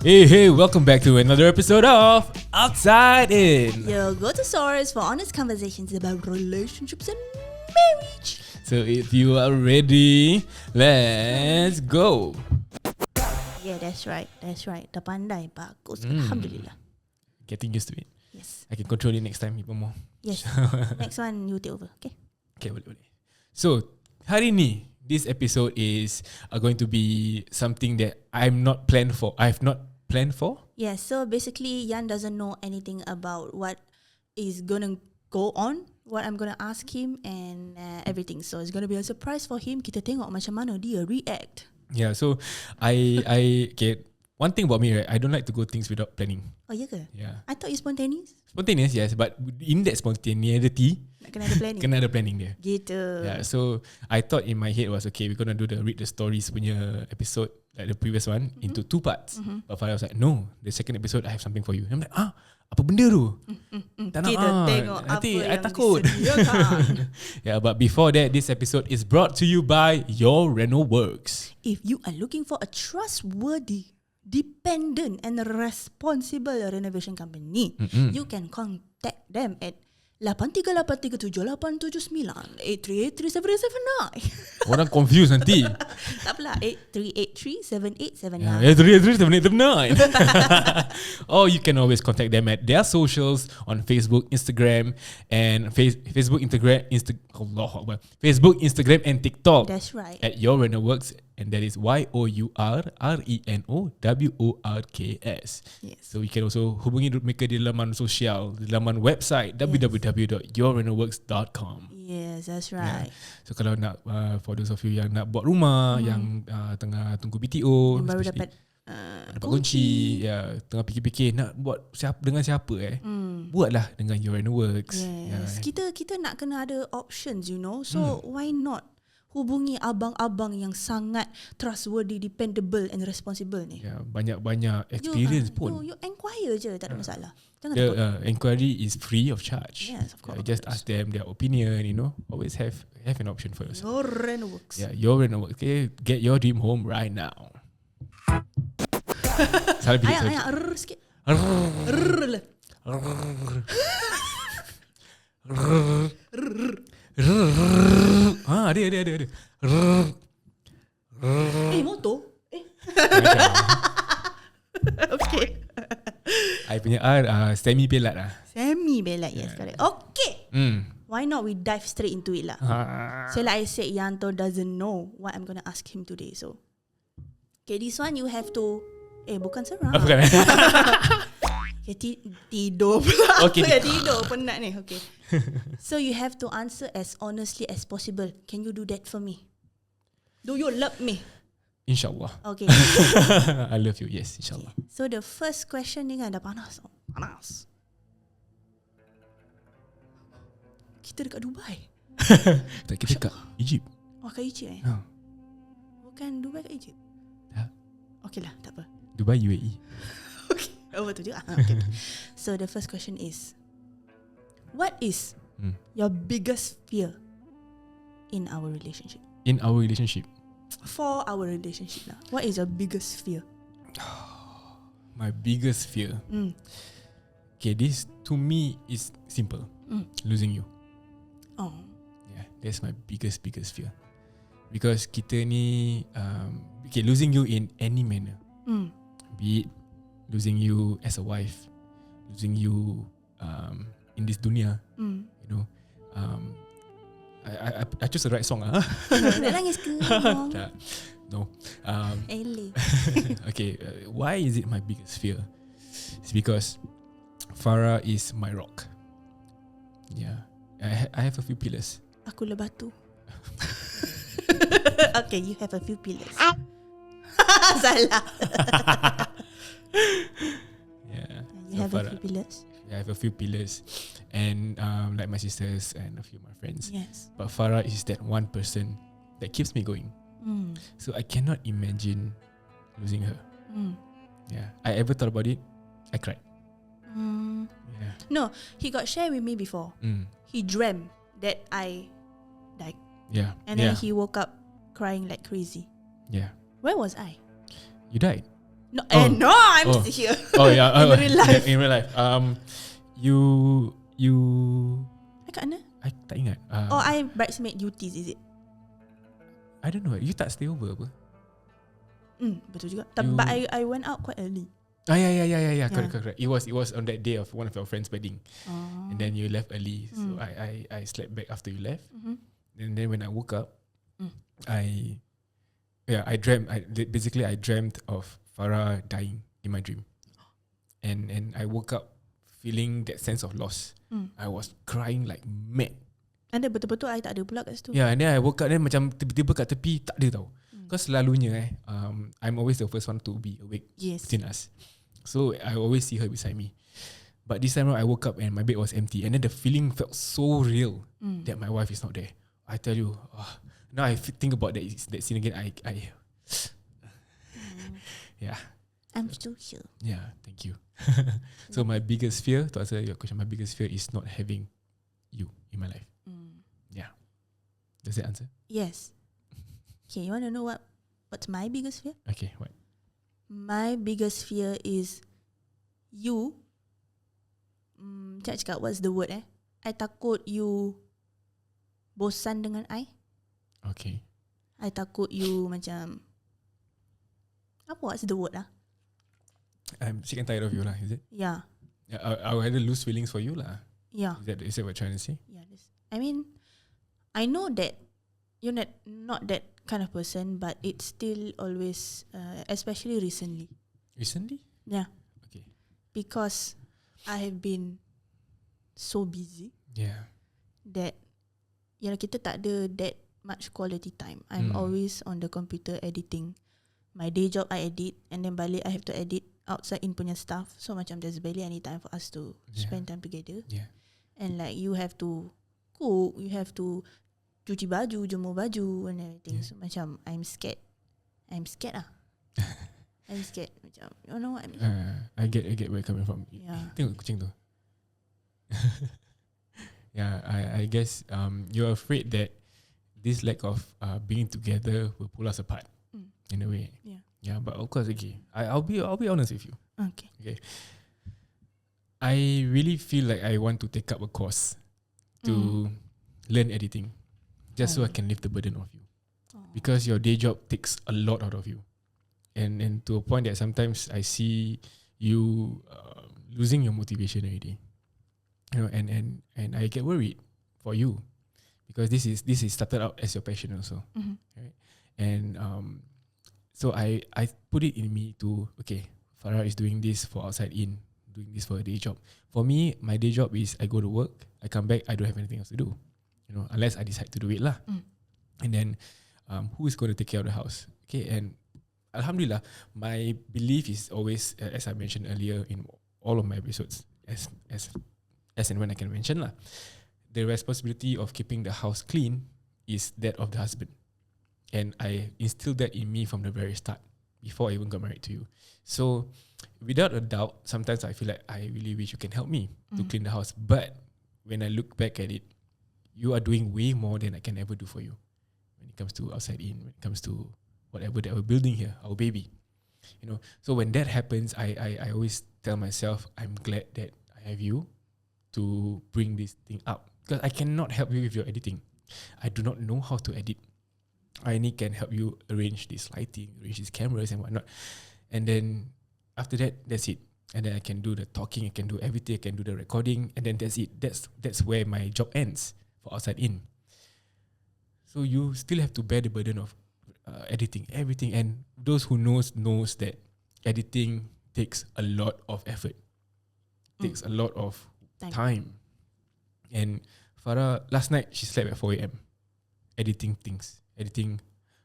Hey, welcome back to another episode of OUTSIDEIN. Your go-to source for honest conversations about relationships and marriage. So if you are ready, let's go. Yeah, that's right. Dah pandai, bagus. Alhamdulillah. Getting used to it. Yes. I can control it next time even more. Yes. Next one, you take over. Okay. Okay, boleh. So, hari ni, this episode is going to be something that I've not planned for. Yeah, so basically, Yan doesn't know anything about what is gonna go on, what I'm gonna ask him and everything. So it's gonna be a surprise for him. Kita tengok macam mana dia react. Yeah, so I okay. One thing about me, right? I don't like to go things without planning. Oh, ya ke? Yeah. I thought you spontaneous. Spontaneous, yes, but in that spontaneity, Nak kena ada planning. kena ada planning dia. Gitu. Yeah, so I thought in my head was okay, we're gonna do the read the stories punya episode like the previous one into two parts. But Fara was like, no, the second episode I have something for you. I'm like, apa benda tu? Tak nak Kita tengok nanti apa I yang takut. disediakan. Yeah, but before that, this episode is brought to you by Your Reno Works. If you are looking for a trustworthy, dependent and responsible renovation company, you can contact them at 838378383789. Orang confused nanti. Tak apalah, 83837879. Yeah, 3 Or you can always contact them at their socials on Facebook, Instagram, and Facebook, Instagram, and TikTok. That's right. At Your Reno Works, and that is YOURRENOWORKS. Yes. So you can also hubungi mereka di laman sosial, di laman website www.yourrenoworks.com. Yes, that's right. So kalau nak for those of you yang nak buat rumah, yang tengah tunggu BTO, Yang baru especially dapat dapat kunci, ya, tengah fikir-fikir nak buat dengan siapa buatlah dengan Your Reno Works. Yes. Kita nak kena ada options, you know. So why not hubungi abang-abang yang sangat trustworthy, dependable and responsible ni. Ya, banyak experience pun. You inquire je, tak ada masalah. Jangan The takut. inquiry is free of charge. Yes, of course. Just ask them their opinion, you know. Always have an option for yourself. Your Reno Works. Yeah, Your Reno Works. Okay, get your dream home right now. Salah pilih. Ayah, sikit. Rrrr. Ada. Motor? Okay. I punya semi pelat lah. Semi belat, yes, correct. Okay. Why not we dive straight into it lah. So like I said, Yanto doesn't know what I'm going to ask him today. So, okay, this one you have to, bukan serang. Bukan. Okay, tidur pula. Okay. Tidur, penat ni. Okay. So you have to answer as honestly as possible. Can you do that for me? Do you love me? InsyaAllah. Okay. I love you. Yes, insyaAllah. So the first question ni kan dah panas. Panas. Kita dekat Dubai. Tak, kita kat Egypt. Oh, kat Egypt Bukan Dubai kat Egypt. Tak. Okay lah, tak apa. Dubai, UAE. Okay. Oh, betul juga. Okay. So the first question is, what is your biggest fear in our relationship? In our relationship. For our relationship lah. What is your biggest fear? My biggest fear. Okay, this to me is simple. Losing you. Oh. Yeah, that's my biggest fear. Because kita ni losing you in any manner. Be it losing you as a wife, losing you in this dunia, you know. I choose the right song. Nak nangis ke? No. Ellie. Okay, why is it my biggest fear? It's because Fara is my rock. Yeah, I have a few pillars. Aku le batu. Okay, you have a few pillars. Salah. Yeah, You have a few pillars. I have a few pillars, and like my sisters and a few of my friends. Yes. But Fara is that one person that keeps me going. So I cannot imagine losing her. Yeah, I ever thought about it, I cried. Yeah. No, he got shared with me before. He dreamt that I died. Yeah. And then he woke up crying like crazy. Yeah. Where was I? You died. No, no, I'm still here. Oh yeah, In real life. In real life. You. Kat mana? I tak ingat. I bridesmaid duties, is it? I don't know. You tak stay over apa? Betul juga. But I went out quite early. Yeah. Correct. It was on that day of one of your friends' wedding, and then you left early. So I slept back after you left, and then when I woke up, I dreamt. I dreamt of Fara dying in my dream, and I woke up feeling that sense of loss. I was crying like mad. And then betul-betul I tak ada pula kat situ. Yeah, and then I woke up, then macam tiba-tiba kat tepi tak ada tau. Because selalunya I'm always the first one to be awake between us. So I always see her beside me. But this time around I woke up and my bed was empty, and then the feeling felt so real that my wife is not there. I tell you, now I think about that scene again. I yeah. I'm still here. Yeah, thank you. So my biggest fear, to answer your question, my biggest fear is not having you in my life. Yeah. Does that answer? Yes. Okay, you want to know what's my biggest fear? Okay, what? My biggest fear is you. Cakap what's the word I takut you bosan dengan I. Okay. I takut you macam what's the word I'm sick and tired of you lah, is it? Yeah. I'll either lose feelings for you lah. Yeah. Is that what you're trying to say? Yeah. I mean, I know that you're not that kind of person, but it's still always, especially recently. Recently? Yeah. Okay. Because I have been so busy. Yeah. That kita tak ada that much quality time. I'm always on the computer editing. My day job I edit, and then balik I have to edit outside in punya stuff. So macam there's barely any time for us to spend time together. Yeah. And like you have to cook, you have to cuci baju, jemur baju and everything. So macam I'm scared I'm scared. Macam, you know what I mean? I get where you're coming from. Yeah. Tengok kucing tu. Yeah, I guess you're afraid that this lack of being together will pull us apart in a way. Yeah, but of course, okay. I'll be honest with you. Okay. I really feel like I want to take up a course to learn editing, just so I can lift the burden off you, because your day job takes a lot out of you, and to a point that sometimes I see you losing your motivation already. You know, and I get worried for you, because this is started out as your passion also, right? And so I put it in me to, okay, Fara is doing this for OUTSIDEIN, doing this for a day job. For me, my day job is I go to work, I come back, I don't have anything else to do, you know, unless I decide to do it lah. And then who is going to take care of the house? Okay, and Alhamdulillah, my belief is always, as I mentioned earlier in all of my episodes, as and when I can mention lah, the responsibility of keeping the house clean is that of the husband. And I instilled that in me from the very start, before I even got married to you. So without a doubt, sometimes I feel like I really wish you can help me to clean the house. But when I look back at it, you are doing way more than I can ever do for you when it comes to OUTSIDEIN, when it comes to whatever that we're building here, our baby. You know, so when that happens, I always tell myself, I'm glad that I have you to bring this thing up, because I cannot help you with your editing. I do not know how to edit. I only can help you arrange this lighting, arrange these cameras and whatnot. And then after that, that's it. And then I can do the talking, I can do everything, I can do the recording, and then that's it. That's where my job ends for OUTSIDEIN. So you still have to bear the burden of editing everything. And those who knows that editing takes a lot of effort, takes a lot of time. And Farah, last night she slept at 4 a.m. editing things, editing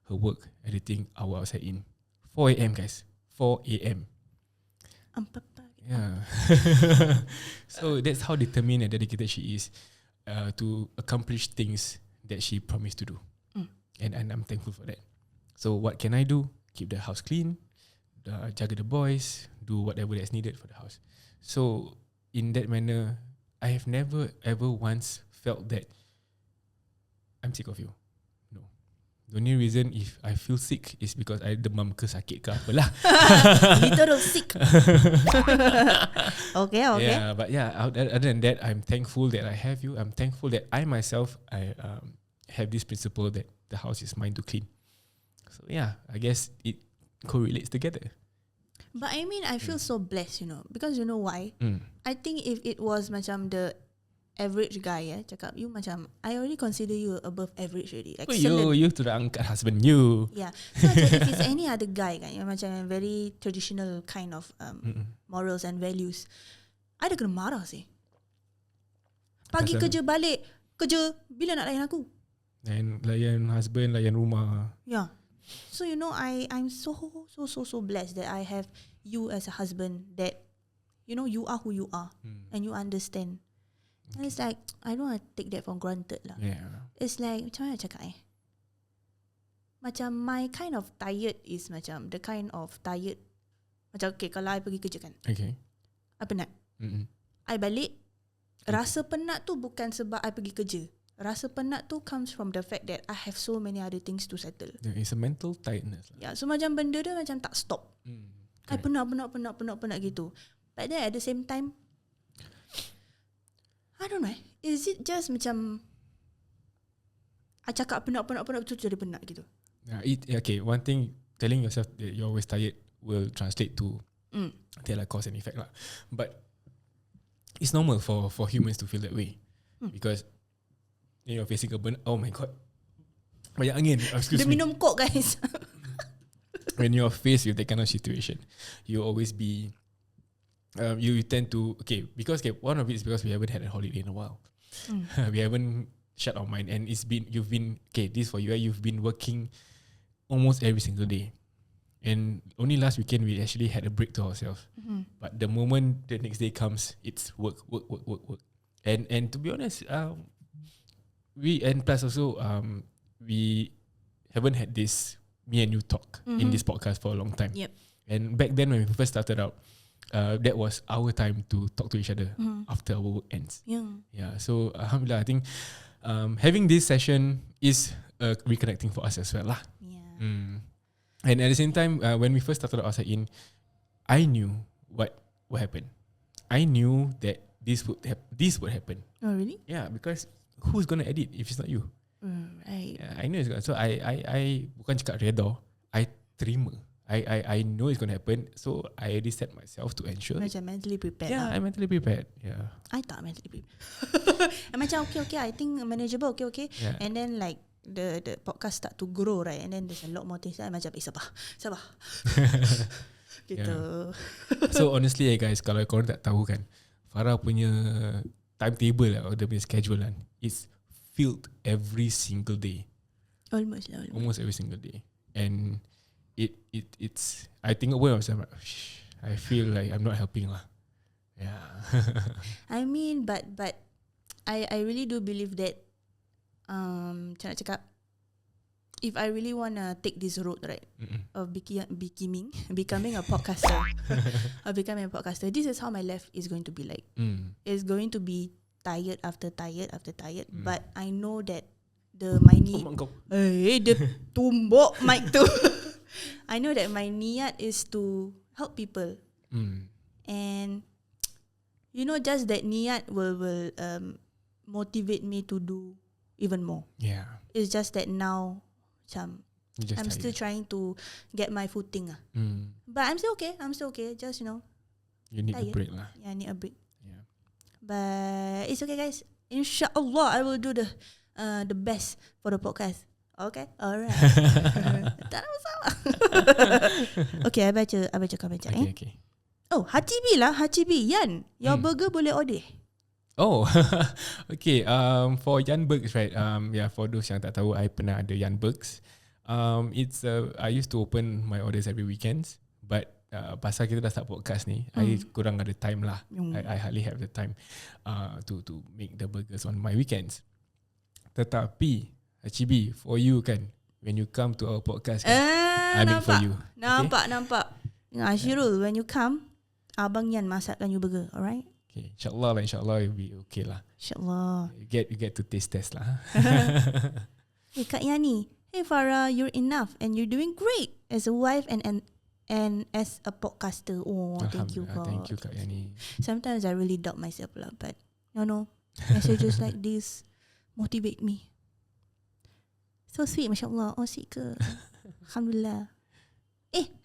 her work, editing our OUTSIDEIN. 4 a.m. guys, 4 a.m. Yeah. So that's how determined and dedicated she is to accomplish things that she promised to do. And I'm thankful for that. So what can I do? Keep the house clean, jaga the boys, do whatever that's needed for the house. So in that manner, I have never ever once felt that I'm sick of you. No. The only reason if I feel sick is because I demam ke sakit ke apalah. Literal sick. Okay. Yeah, but yeah, other than that, I'm thankful that I have you. I'm thankful that I myself, I have this principle that the house is mine to clean. So yeah, I guess it correlates together. But I mean, I feel so blessed, because you know why? I think if it was macam the average guy, cakap you macam, I already consider you above average already. Excellent. You to the angkat husband you. Yeah. So if it's any other guy kan, yang macam very traditional kind of morals and values, I dah kena marah sih. Pagi kerja balik, kerja bila nak layan aku? Layan husband, layan rumah. Yeah. So I'm so blessed that I have you as a husband that you are who you are and you understand. And it's like I don't want to take that for granted lah. Yeah. It's like macam mana cakap macam my kind of tired is macam the kind of tired macam okay kalau I pergi kerja kan. Okay. I penat. I balik rasa penat tu bukan sebab I pergi kerja. Rasa penat tu comes from the fact that I have so many other things to settle. Yeah, it's a mental tiredness. Yeah, so macam benda dia macam tak stop. I penat gitu. But then at the same time, I don't know. Is it just macam I cakap penat tu jadi penat gitu? Okay, one thing, telling yourself that you're always tired will translate to like cause and effect lah. But it's normal for humans to feel that way because you're facing a burn. Oh my god, banyak angin. Excuse me. Dia minum coke guys. When you're faced with that kind of situation, you always be you tend to because one of it is because we haven't had a holiday in a while. We haven't shut our mind, and you've been this for you. You've been working almost every single day, and only last weekend we actually had a break to ourselves. But the moment the next day comes, it's work. And to be honest, plus also we haven't had this me and you talk in this podcast for a long time. Yep. And back then when we first started out, that was our time to talk to each other after our work ends. Yeah. So alhamdulillah, I think having this session is reconnecting for us as well lah. Yeah. And at the same time, when we first started OUTSIDEIN, I knew what would happen. I knew that this would happen. Oh really? Yeah, because who's gonna edit if it's not you? Right. Yeah, I know it's gonna. So I bukan cakap redha, I terima. I know it's gonna happen. So I already set myself to ensure. Macam mentally prepared. Yeah, I'm mentally prepared. Yeah. I tak mentally prepared. Macam okay, I think manageable. Okay. Yeah. And then like the podcast start to grow, right? And then there's a lot more things. I macam sabar. Gitu. Yeah. So honestly, guys, kalau korang tak tahu kan, Fara punya timetable or the schedule kan, it's filled every single day. Almost every single day. And it's I think away myself, I feel like I'm not helping lah. Yeah. I mean, but I really do believe that macam nak cakap, if I really wanna take this road, right, of becoming a podcaster, this is how my life is going to be like. It's going to be tired after tired after tired, but I know that my the tumbuk mic tu. I know that my niat is to help people, and just that niat will motivate me to do even more. Yeah, it's just that now, I'm still trying to get my footing but I'm still okay. Just you need tired. a break lah. Yeah, I need a break. Yeah, but it's okay, guys. Inshallah, I will do the best for the podcast. Okay, alright. Tak ada masalah. Okay, I baca komen chat. Okay. Oh, Hachibi Yan, your burger boleh order. Oh, okay. For Yan Burgs, right? For those yang tak tahu, I pernah ada Yan Burgs. It's I used to open my orders every weekends, but pasal kita dah start podcast ni, I kurang ada time lah. I hardly have the time to make the burgers on my weekends. Tetapi Hachibi, for you kan, when you come to our podcast kan, I make for you. Nampak. Ashirul, when you come, Abang Yan masakkan you burger, alright? Okay, insyaAllah it'll be okay lah. InsyaAllah. You get to taste test lah. Kak Yani, hey Fara, you're enough and you're doing great as a wife and as a podcaster. Oh, thank you, God. Thank you, Kak Yani. Sometimes I really doubt myself lah, but messages like this motivate me. So sweet, Masya Allah. Oh, sweet ke? Alhamdulillah.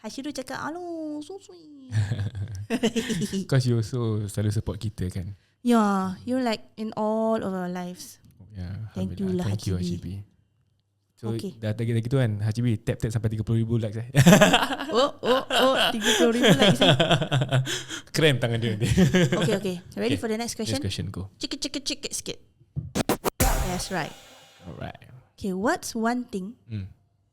Hashiru cakap, alo, so sweet. Because you also selalu support kita kan. Yeah, you're like in all of our lives. Yeah, Thank you lah, Thank you, Hajibi. Hajibi. So Okay. dah gitu kan, Hajibi tap sampai 30,000 likes Oh, 30,000 likes. Krem tangan dia nanti. Okay. Ready for the next question? Next question, go. Cikit sikit. That's right. Alright. Okay, what's one thing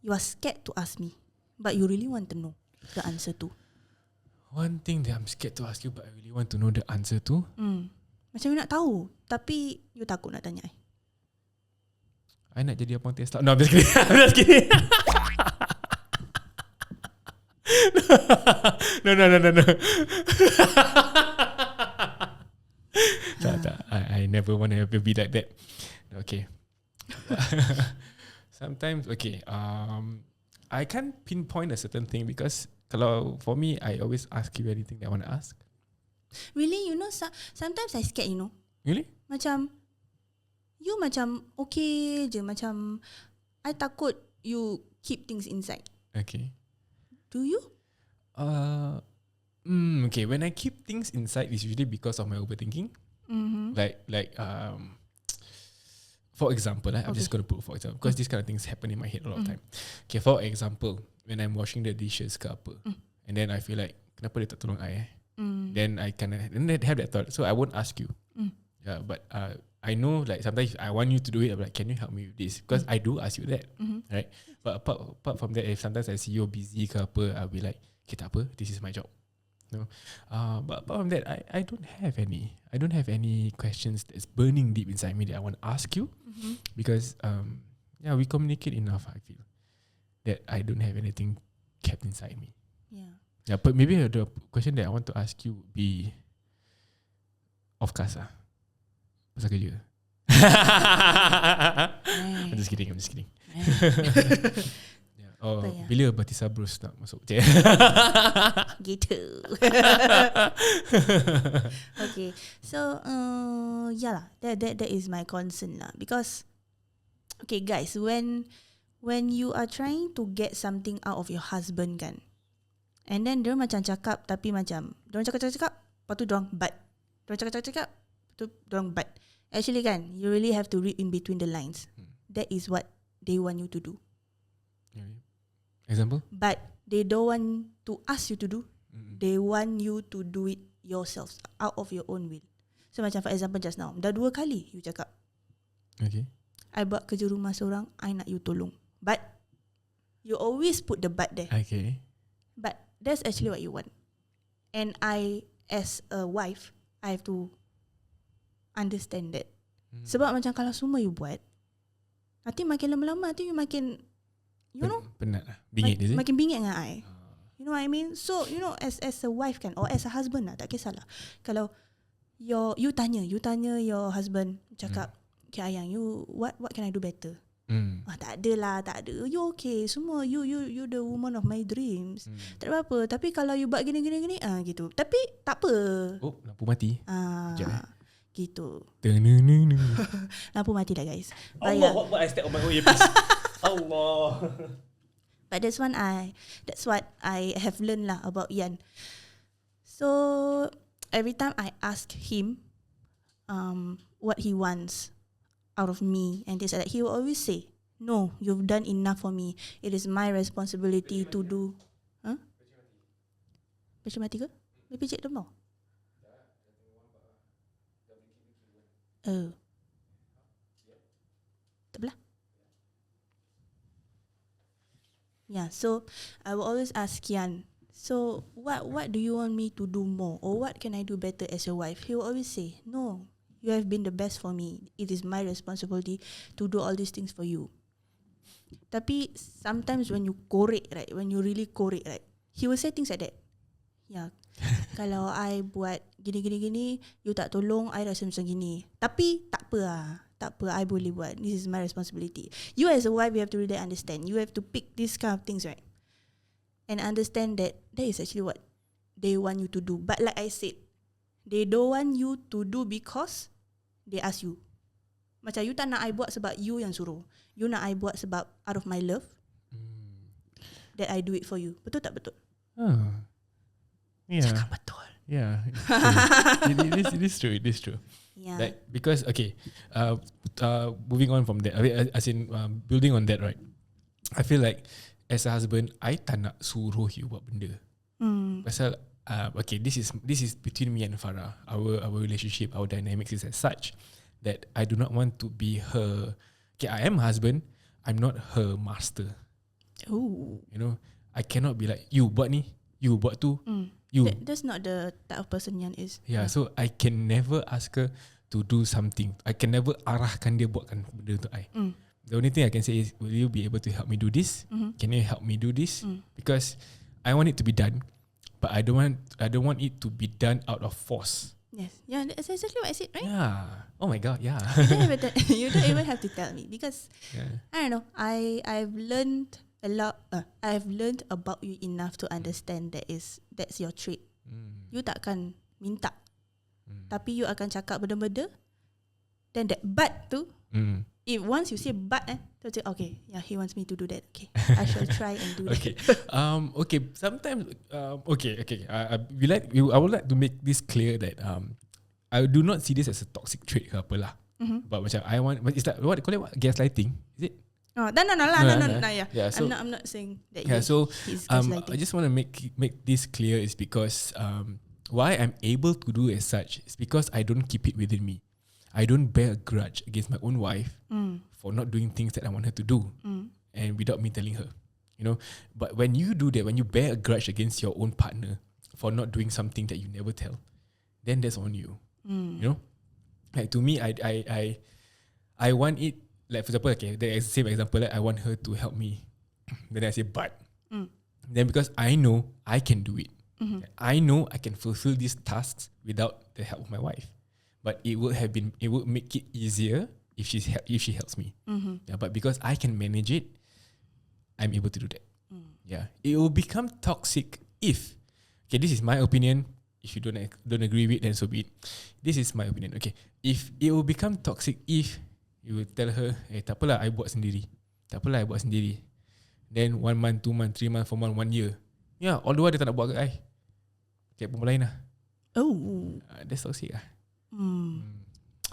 you are scared to ask me, but you really want to know the answer to? One thing that I'm scared to ask you, but I really want to know the answer to. Macam you nak tahu, tapi you takut nak tanya. I nak jadi abang Tesla. No, I'm just kidding. I'm just kidding. No. Tak. I never want to be like that. Okay. Sometimes, okay. I can't pinpoint a certain thing because kalau for me, I always ask you anything that I want to ask. Really, sometimes I scared, Really? Macam you macam okay je, macam I takut you keep things inside. Okay. Do you? Okay. When I keep things inside, it's usually because of my overthinking. Like for example, I'm just going to put for example because these kind of things happen in my head a lot of time. Okay, for example, when I'm washing the dishes ke apa, and then I feel like kenapa dia tak tolong I? Then I have that thought. So I won't ask you. Yeah, but I know like sometimes I want you to do it. I'm like, can you help me with this? Because I do ask you that, right? But apart from that, if sometimes I see you busy ke apa, I'll be like, okay, tak apa, this is my job. No, but apart from that, I don't have any. I don't have any questions that's burning deep inside me that I want to ask you, because we communicate enough. I feel that I don't have anything kept inside me. Yeah, but maybe the question that I want to ask you would be off cast pasal kerja. I'm just kidding. Bila Batisa Bros nak masuk? Gitu. Okay, so that is my concern lah, because okay guys, when you are trying to get something out of your husband kan, and then dia macam cakap tapi macam dia cakap lepas tu dorang but dia cakap lepas tu dorang but actually kan, you really have to read in between the lines. That is what they want you to do. Example? But they don't want to ask you to do. They want you to do it yourselves out of your own will. So macam for example just now, dah 2 kali you cakap, okay, I buat kerja rumah seorang, I nak you tolong. But you always put the but there. Okay. But that's actually what you want. And I as a wife, I have to understand that. Sebab macam kalau semua you buat, nanti makin lama-lama nanti you makin penat lah. Bingit is it? Makin bingit dengan I. You know what I mean? So as a wife kan, or as a husband lah, tak kisahlah. Kalau you tanya your husband, cakap, okay Ayang, you what can I do better? Tak ada. You okay, semua you the woman of my dreams. Tak ada apa-apa. Tapi kalau you buat gini gitu. Tapi tak apa. Oh, lampu mati. Gitu. Lampu mati dah guys. Allah, what I step on my own earpiece. Allah. But that's what I have learned lah about Yan. So every time I ask him what he wants out of me and things like that, he will always say, no, you've done enough for me. It is my responsibility to do. Pecah mati ke? Dia pijak demau. Oh. Tak belah. Yeah, so I will always ask Yan, so what do you want me to do more, or what can I do better as your wife? He will always say, no, you have been the best for me. It is my responsibility to do all these things for you. Tapi sometimes when you korek, right, when you really korek, right, he will say things like that. Yeah, kalau I buat gini, you tak tolong, I rasa macam gini. Tapi tak apa lah. tak apa, I boleh buat. This is my responsibility. You as a wife, you have to really understand. You have to pick these kind of things, right? And understand that is actually what they want you to do. But like I said, they don't want you to do because they ask you. Macam you tak nak I buat sebab you yang suruh. You nak I buat sebab out of my love. That I do it for you. Betul tak betul? Yeah. Cakap betul. Yeah. It is true. It is true. Yeah. Like, because moving on from that, as in building on that, right? I feel like as a husband, I tak nak suruh you buat benda. Pasal okay, this is between me and Fara. Our relationship, our dynamics is as such that I do not want to be her. Okay, I am husband. I'm not her master. Oh. You know, I cannot be like, you buat ni, you buat tu. You. That's not the type of person Yan is. Yeah, so I can never ask her to do something. I can never arahkan dia buatkan benda untuk I. The only thing I can say is, will you be able to help me do this? Can you help me do this? Because I want it to be done, but I don't want it to be done out of force. Yes. Yeah, that's exactly what I said, right? Yeah. Oh my god, yeah. You don't even have to tell me because I don't know. I've learned a lot. I've learned about you enough to understand that's your trait. You takkan minta, tapi you akan cakap benda-benda. Then that but tu, if once you say but, tu say okay, yeah, he wants me to do that. Okay, I shall try and do Okay. that. Okay. Sometimes. Okay. I would like to make this clear that I do not see this as a toxic trait ke apa lah. But macam I want, is that what they call it? What? Gaslighting? Is it? No. Yeah. So, I'm not saying that. Yeah. So he's gaslighting. I just want to make this clear is because why I'm able to do as such is because I don't keep it within me. I don't bear a grudge against my own wife for not doing things that I want her to do, and without me telling her, you know. But when you do that, when you bear a grudge against your own partner for not doing something that you never tell, then that's on you. You know, like to me, I want it. Like for example, okay, the same example, like I want her to help me. Then I say but. Then because I know I can do it, I know I can fulfill these tasks without the help of my wife. But it would make it easier if she helps me. Yeah, but because I can manage it, I'm able to do that. Yeah, it will become toxic if, okay, this is my opinion. If you don't agree with it, then so be it. This is my opinion. Okay, if it will become toxic if you will tell her, tak apalah, I buat sendiri. Tak apalah, I buat sendiri. Then 1 month, 2 month, 3 month, 4 month, 1 year. Yeah, all the while dia tak nak buat kat I. Okay, perempuan lain lah. Oh. That's toxic lah.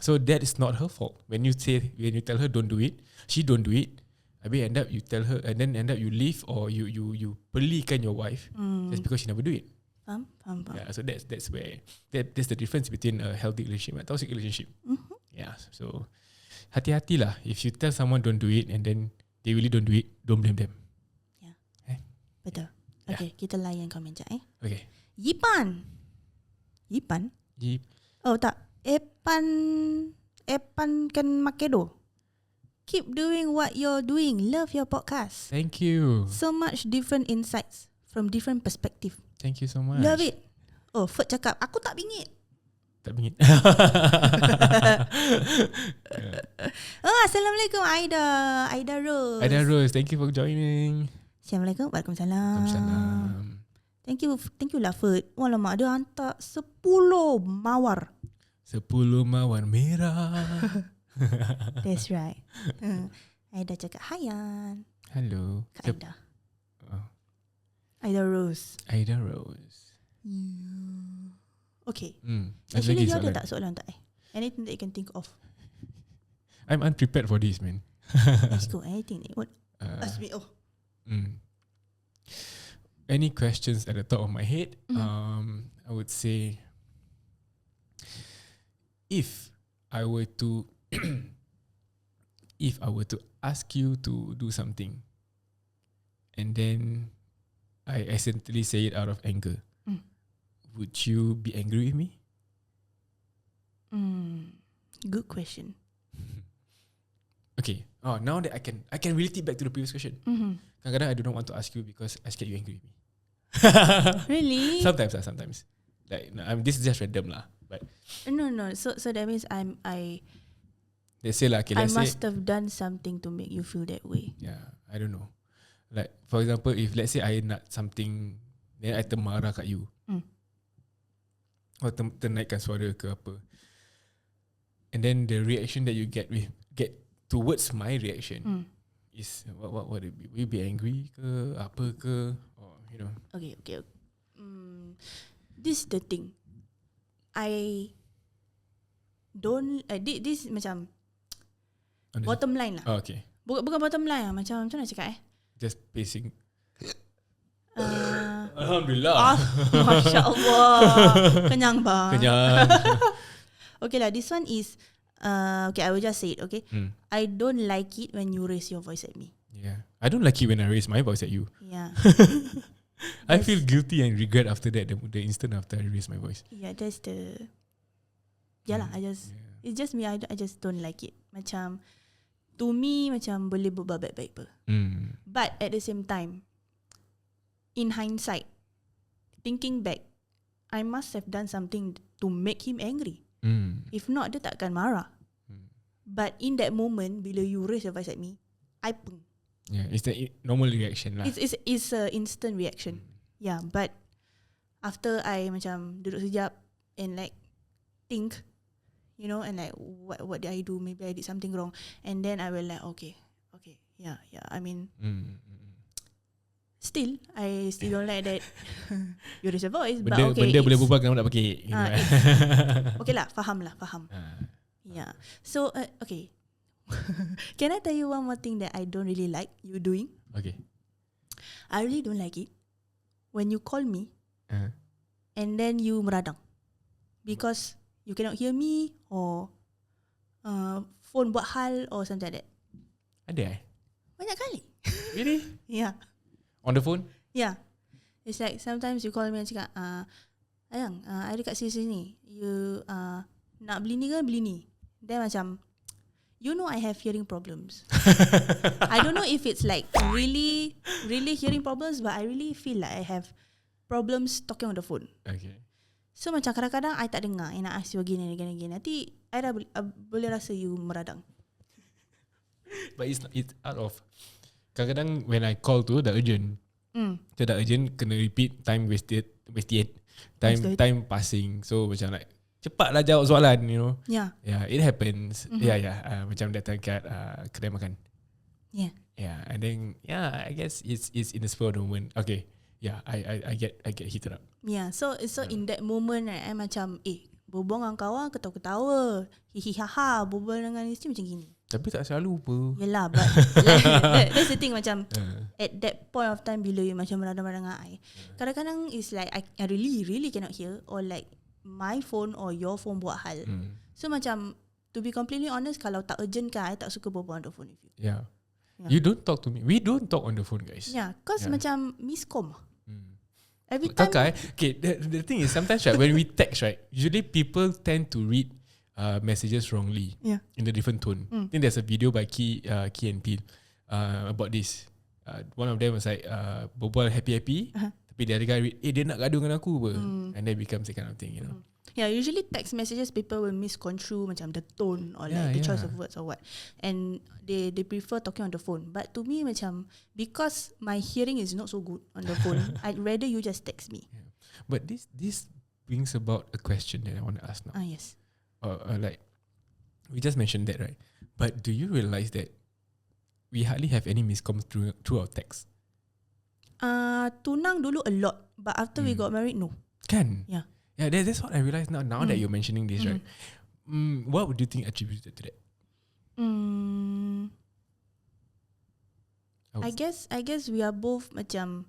So that is not her fault. When you tell her don't do it, she don't do it. Habis end up you tell her, and then end up you leave or you pelikan your wife just because she never do it. Faham. Yeah, so that's where that's the difference between a healthy relationship and a toxic relationship. Yeah, so hati-hatilah if you tell someone don't do it and then they really don't do it, don't blame them. Yeah. Betul. Okay, kita layan komen je Okay. Yipan. Oh tak. Epan kan Makedo. Keep doing what you're doing. Love your podcast. Thank you. So much different insights from different perspective. Thank you so much. Love it. Oh, Ferd cakap, aku tak bingit. Tak bingit. Oh, Assalamualaikum Aida Rose. Aida Rose, thank you for joining. Assalamualaikum. Waalaikumsalam. Waalaikumsalam. Thank you lah Ferd. Walamak, dia hantar 10 mawar. 10 mawar merah. That's right. Aida cakap, Hayan. Hello. Kak Aida. Aida Rose. Aida Rose. Okay. Ada lagi Actually, you soalan? ada tak soalan tak? Anything that you can think of? I'm unprepared for this, man. Let's go. Anything. What? Ask me. Any questions at the top of my head? I would say, if I were to ask you to do something and then I accidentally say it out of anger, would you be angry with me? Good question. Okay. Oh, now that I can relate it back to the previous question. Kadang-kadang I do not want to ask you because I scared you angry with me. Really? Sometimes. Like, this is just random lah. But no. So that means Let's say like, okay, I let's say, must have done something to make you feel that way. yeah, I don't know. Like for example, if let's say I nak something, then I termarah kat you, or ternaikkan suara ke apa, and then the reaction that you get towards my reaction is what would it be? Will you be angry ke apa ke, or you know? Okay. This is the thing. I don't this macam bottom line lah. Oh, okay. Bukan bottom line lah. Macam mana nak cakap Just pacing. Alhamdulillah. Masya Allah. Kenyang bang. Kenyang. Okay lah, this one is okay, I will just say it, okay? I don't like it when you raise your voice at me. Yeah. I don't like it when I raise my voice at you. Yeah. I feel guilty and regret after that, the instant after I raise my voice. Yeah, that's the... Yeah lah, it's just me, I just don't like it. Macam, to me, macam boleh berbual baik-baik apa. But at the same time, in hindsight, thinking back, I must have done something to make him angry. If not, dia takkan marah. But in that moment, bila you raise your voice at me, I peng. Yeah, it's the normal reaction lah. It's a instant reaction. Yeah, but after I macam duduk sekejap and like think, you know, and like what did I do? Maybe I did something wrong, and then I will like okay, yeah. I mean, still I still don't like that. You raise your voice, but okay. Benda boleh berubah dengan tak pakai. Okay lah, faham. Yeah. So okay. Can I tell you one more thing that I don't really like you doing? Okay. I really don't like it when you call me and then you meradang because you cannot hear me or phone buat hal or something like that. Ada Banyak kali. Really? Yeah. On the phone? Yeah. It's like sometimes you call me and cakap, Ayang, I dekat sini. You nak beli ni ke beli ni? Then macam, you know I have hearing problems. I don't know if it's like really hearing problems, but I really feel like I have problems talking on the phone. Okay. So macam kadang-kadang I tak dengar, I nak ask you again. Nanti I dah boleh rasa you meradang. But it's out of, kadang-kadang when I call tu dah urgent. Dah urgent, kena repeat, time wasted, time passing. So macam like, cepatlah jawab soalan, you know. Yeah. Yeah, it happens. Macam that time kat kedai makan. Yeah. Yeah, and then I guess it's in the spur of the moment. Okay. Yeah, I get heated up. Yeah, so in that moment right, I macam berbual dengan kawan ketawa-ketawa, hihihaha, berbual dengan isteri macam gini. Tapi tak selalu apa. Yelah, but that's the thing macam at that point of time bila you macam meradang-radang dengan I, kadang-kadang it's like I really cannot hear, or like my phone or your phone buat hal. So macam, to be completely honest, kalau tak urgent kan, I tak suka berbual on the phone with you. Yeah. You don't talk to me. We don't talk on the phone, guys. Yeah, cause macam miscom. Every time. Okay, the thing is sometimes right, when we text right, usually people tend to read messages wrongly in a different tone. I think there's a video by Key and Peele about this. One of them was like berbual happy, tapi the other guy read, dia nak gaduh dengan aku apa, and then becomes that kind of thing, you know. Yeah, usually text messages people will misconstrue macam the tone or like the choice of words or what, and they prefer talking on the phone. But to me macam, because my hearing is not so good on the phone, I'd rather you just text me. Yeah. But this brings about a question that I want to ask now. Yes. Like we just mentioned that, right? But do you realize that we hardly have any miscoms through our text? Tunang dulu a lot, but after we got married, no. Can? Yeah. Yeah, that's what I realize now. Now that you're mentioning this, right? What would you think attributed to that? I guess we are both macam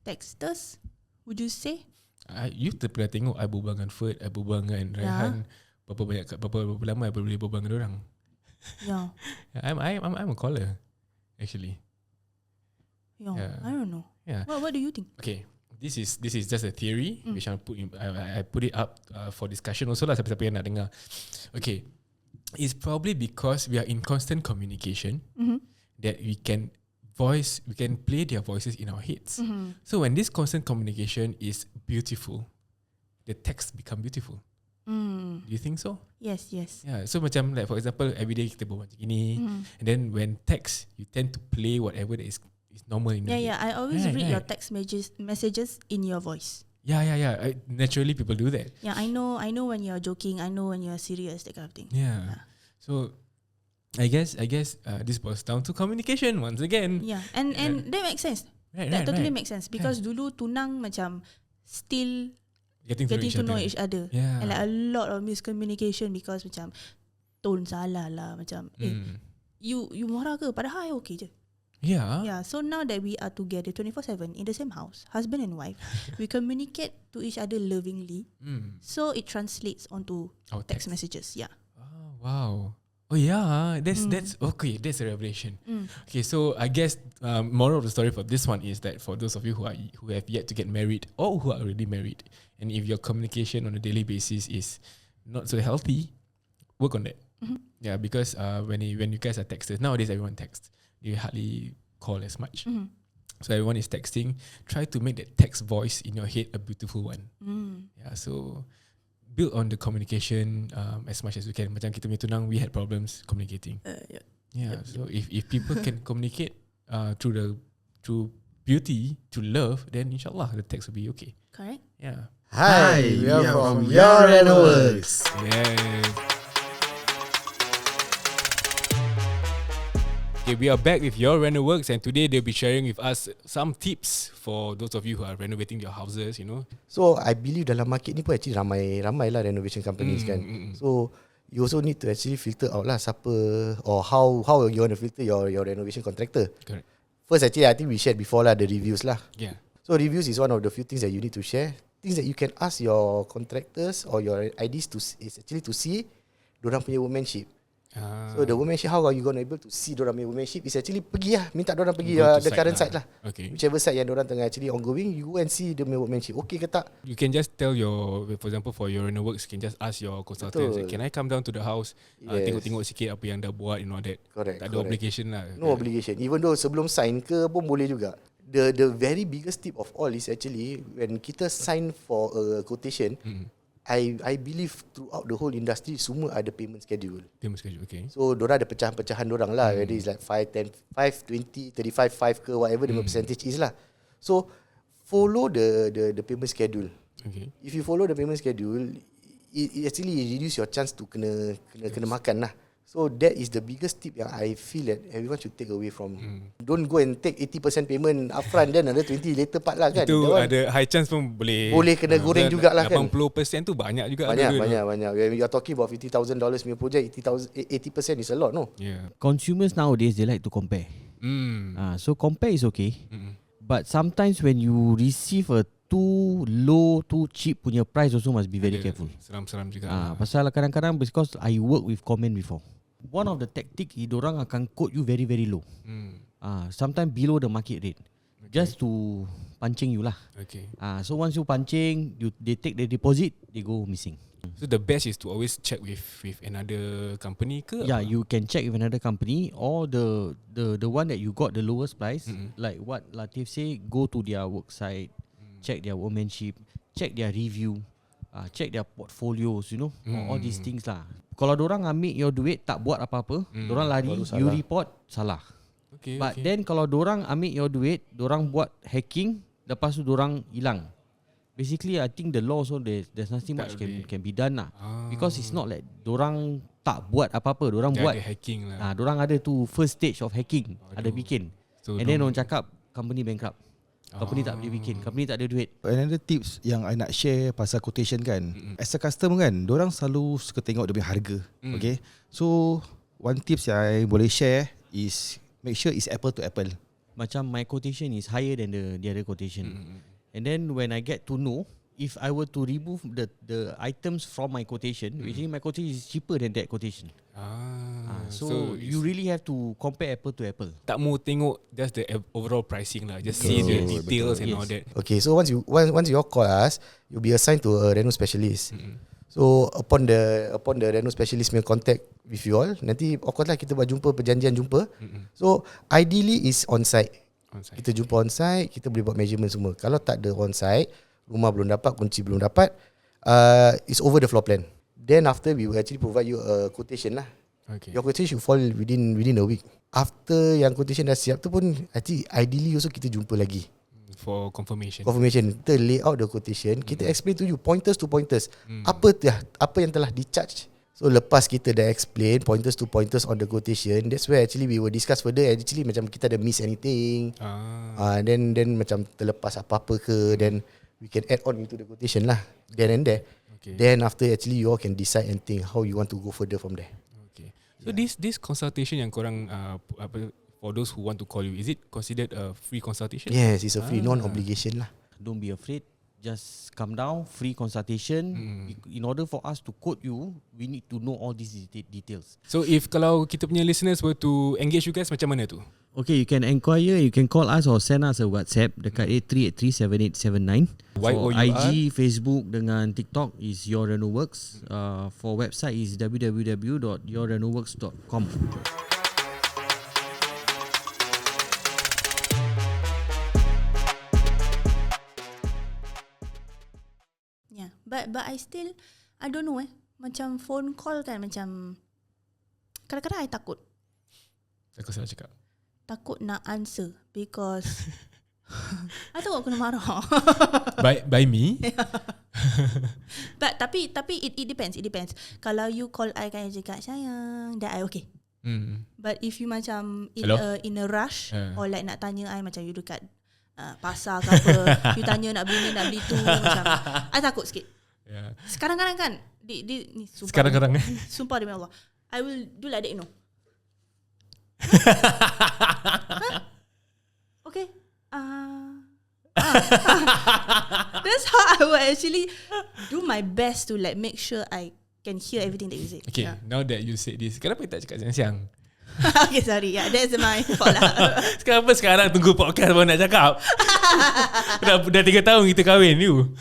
texters. Would you say? You pernah tengok I berbual dengan Ferd, I berbual dengan Raihan, berapa lama I boleh berbual dengan orang? Yeah. I'm a caller, actually. Yeah. I don't know. Yeah. What do you think? Okay. This is just a theory which I put it up for discussion also lah, siapa-siapa yang nak dengar. Okay, it's probably because we are in constant communication that we can play their voices in our heads. So when this constant communication is beautiful, the text become beautiful. Do you think so? Yes. Yeah. So macam like for example, everyday kita berbual macam gini, and then when text, you tend to play whatever that is normal in your head. I always read your text messages in your voice. Yeah. Naturally, people do that. Yeah, I know when you're joking. I know when you're serious. That kind of thing. Yeah. So, I guess this boils down to communication once again. Yeah, and that makes sense. That totally makes sense because dulu tunang macam still getting to know each other. Yeah. And like a lot of miscommunication because macam tone salah lah macam you marah ke padahal I okay je. Yeah, so now that we are together 24/7 in the same house, husband and wife, we communicate to each other lovingly. So it translates onto our text messages. Yeah. Oh, wow. Oh yeah, that's okay. That's a revelation. Okay, so I guess moral of the story for this one is that for those of you who have yet to get married or who are already married, and if your communication on a daily basis is not so healthy, work on that. Yeah, because when you guys are texters nowadays, everyone texts. You hardly call as much. So everyone is texting. Try to make that text voice in your head a beautiful one. Yeah, so build on the communication as much as we can. Macam kita punya tunang, we had problems communicating. So if people can communicate through beauty, to love, then inshallah the text will be okay. Correct. Yeah. Hi, we are from Your Reno Works. Yes. Okay, we are back with Your Reno Works, and today they'll be sharing with us some tips for those of you who are renovating your houses, So I believe dalam market ni pun actually ramai lah renovation companies kan. So you also need to actually filter out lah siapa or how you want to filter your renovation contractor. Correct. First actually I think we shared before lah the reviews lah. Yeah. So reviews is one of the few things that you need to share. Things that you can ask your contractors or your IDs is actually to see dorang punya workmanship. So the workmanship, how are you going to able to see dorang punya workmanship is actually pergi lah, minta dorang pergi the current site lah. Okay. Whichever site yang dorang tengah actually ongoing, you go and see the workmanship. Okay ke tak? You can just tell for example for Your Reno Works, you can just ask your consultant, say, can I come down to the house, tengok-tengok sikit apa yang dah buat, all that. Correct. Tak ada obligation lah. No obligation. Even though sebelum sign ke pun boleh juga. The very biggest tip of all is actually when kita sign for a quotation, I believe throughout the whole industry semua ada payment schedule. Payment schedule, okay. So dorang ada pecahan-pecahan dorang lah. Whether it's like 5, 10, 5, 20, 35, 5 ke whatever the percentage is lah. So follow the payment schedule. Okay. If you follow the payment schedule, it actually reduce your chance to kena makan lah. So that is the biggest tip yang I feel that everyone should take away from. Don't go and take 80% payment upfront then another 20 later part lah kan. Itu ada high chance pun boleh kena goreng jugalah kan. 80% tu banyak juga. Banyak. When you are talking about $50,000 punya project, 80% is a lot, no? Yeah. Consumers nowadays, they like to compare. So compare is okay. But sometimes when you receive a too low, too cheap punya price also must be very careful. Seram-seram juga. Pasal kadang-kadang because I work with comment before. One of the tactic, diorang akan quote you very very low. Sometimes below the market rate, just to pancing you lah. Okay. So once you pancing, they take the deposit, they go missing. So the best is to always check with another company ke? Yeah, you can check with another company or the one that you got the lowest price. Like what Latif say, go to their work site, check their workmanship, check their review, check their portfolios, all these things lah. Kalau dorang ambil your duit tak buat apa-apa, dorang lari, you report salah. Okay, But then kalau dorang ambil your duit, dorang buat hacking, lepas tu dorang hilang. Basically I think the law so there's nothing much can be done lah. Because it's not like dorang tak buat apa-apa, dorang buat hacking lah. Dorang ada tu first stage of hacking, ada bikin. So and then orang cakap company bankrupt. Company tak boleh bikin, company tak ada duit. Another tips yang I nak share pasal quotation kan, as a customer kan, dorang selalu suka tengok dia punya harga. Okay, so one tips yang I boleh share is make sure it's apple to apple. Macam my quotation is higher than the other quotation. And then when I get to know, if I were to remove the items from my quotation, which my quotation is cheaper than that quotation. So you really have to compare apple to apple. Tak mau tengok just the overall pricing lah, just see the details and all that. Okay, so once you all call us, you'll be assigned to a Reno specialist. So upon the Reno specialist punya contact with you all, nanti of course lah kita buat perjanjian jumpa. So ideally is on site. Kita jumpa on site, kita boleh buat measurement semua. Kalau tak ada on site, rumah belum dapat, kunci belum dapat, it's over the floor plan. Then after we will actually provide you a quotation lah. Okay. Your quotation should fall within a week. After yang quotation dah siap tu pun, actually ideally also kita jumpa lagi for confirmation. Kita lay out the quotation, kita explain to you pointers to pointers. Apa yang telah di-charge. So lepas kita dah explain pointers to pointers on the quotation, that's where actually we will discuss further. Actually macam kita ada miss anything, then macam terlepas apa-apa ke, then we can add on into the quotation lah. Then and there. Okay. Then after actually you all can decide and think how you want to go further from there. Okay. So this consultation yang korang for those who want to call you, is it considered a free consultation? Yes, it's a free non-obligation lah. Don't be afraid. Just come down, free consultation. In order for us to quote you, we need to know all these details. So if kalau kita punya listeners were to engage you guys, macam mana tu? Okay, you can inquire, you can call us or send us a WhatsApp dekat 83837879. For IG, Facebook dengan TikTok is Your Reno Works. For website is www.yourrenoworks.com. Yeah, but I don't know macam phone call kan, macam kadang-kadang I takut. Aku salah cakap. Takut nak answer because I takut kena marah. by me? But tapi it depends. Kalau you call I kan, cakap sayang, then I okay. But if you macam in a rush or like nak tanya I, macam you dekat pasar ke apa, you tanya nak beli ni, nak beli tu, macam I takut sikit. Yeah. Sekarang-kadang kan ni sumpah, Sekarang-kadang sumpah demi Allah, I will do like that, you know. Okay. That's how I will actually do my best to like make sure I can hear everything that you say. Okay, now that you said this, kenapa you tak cakap siang-siang? Okay, sorry. Yeah, that's my fault lah. Sekarang tunggu podcast baru nak cakap? dah 3 tahun kita kahwin you.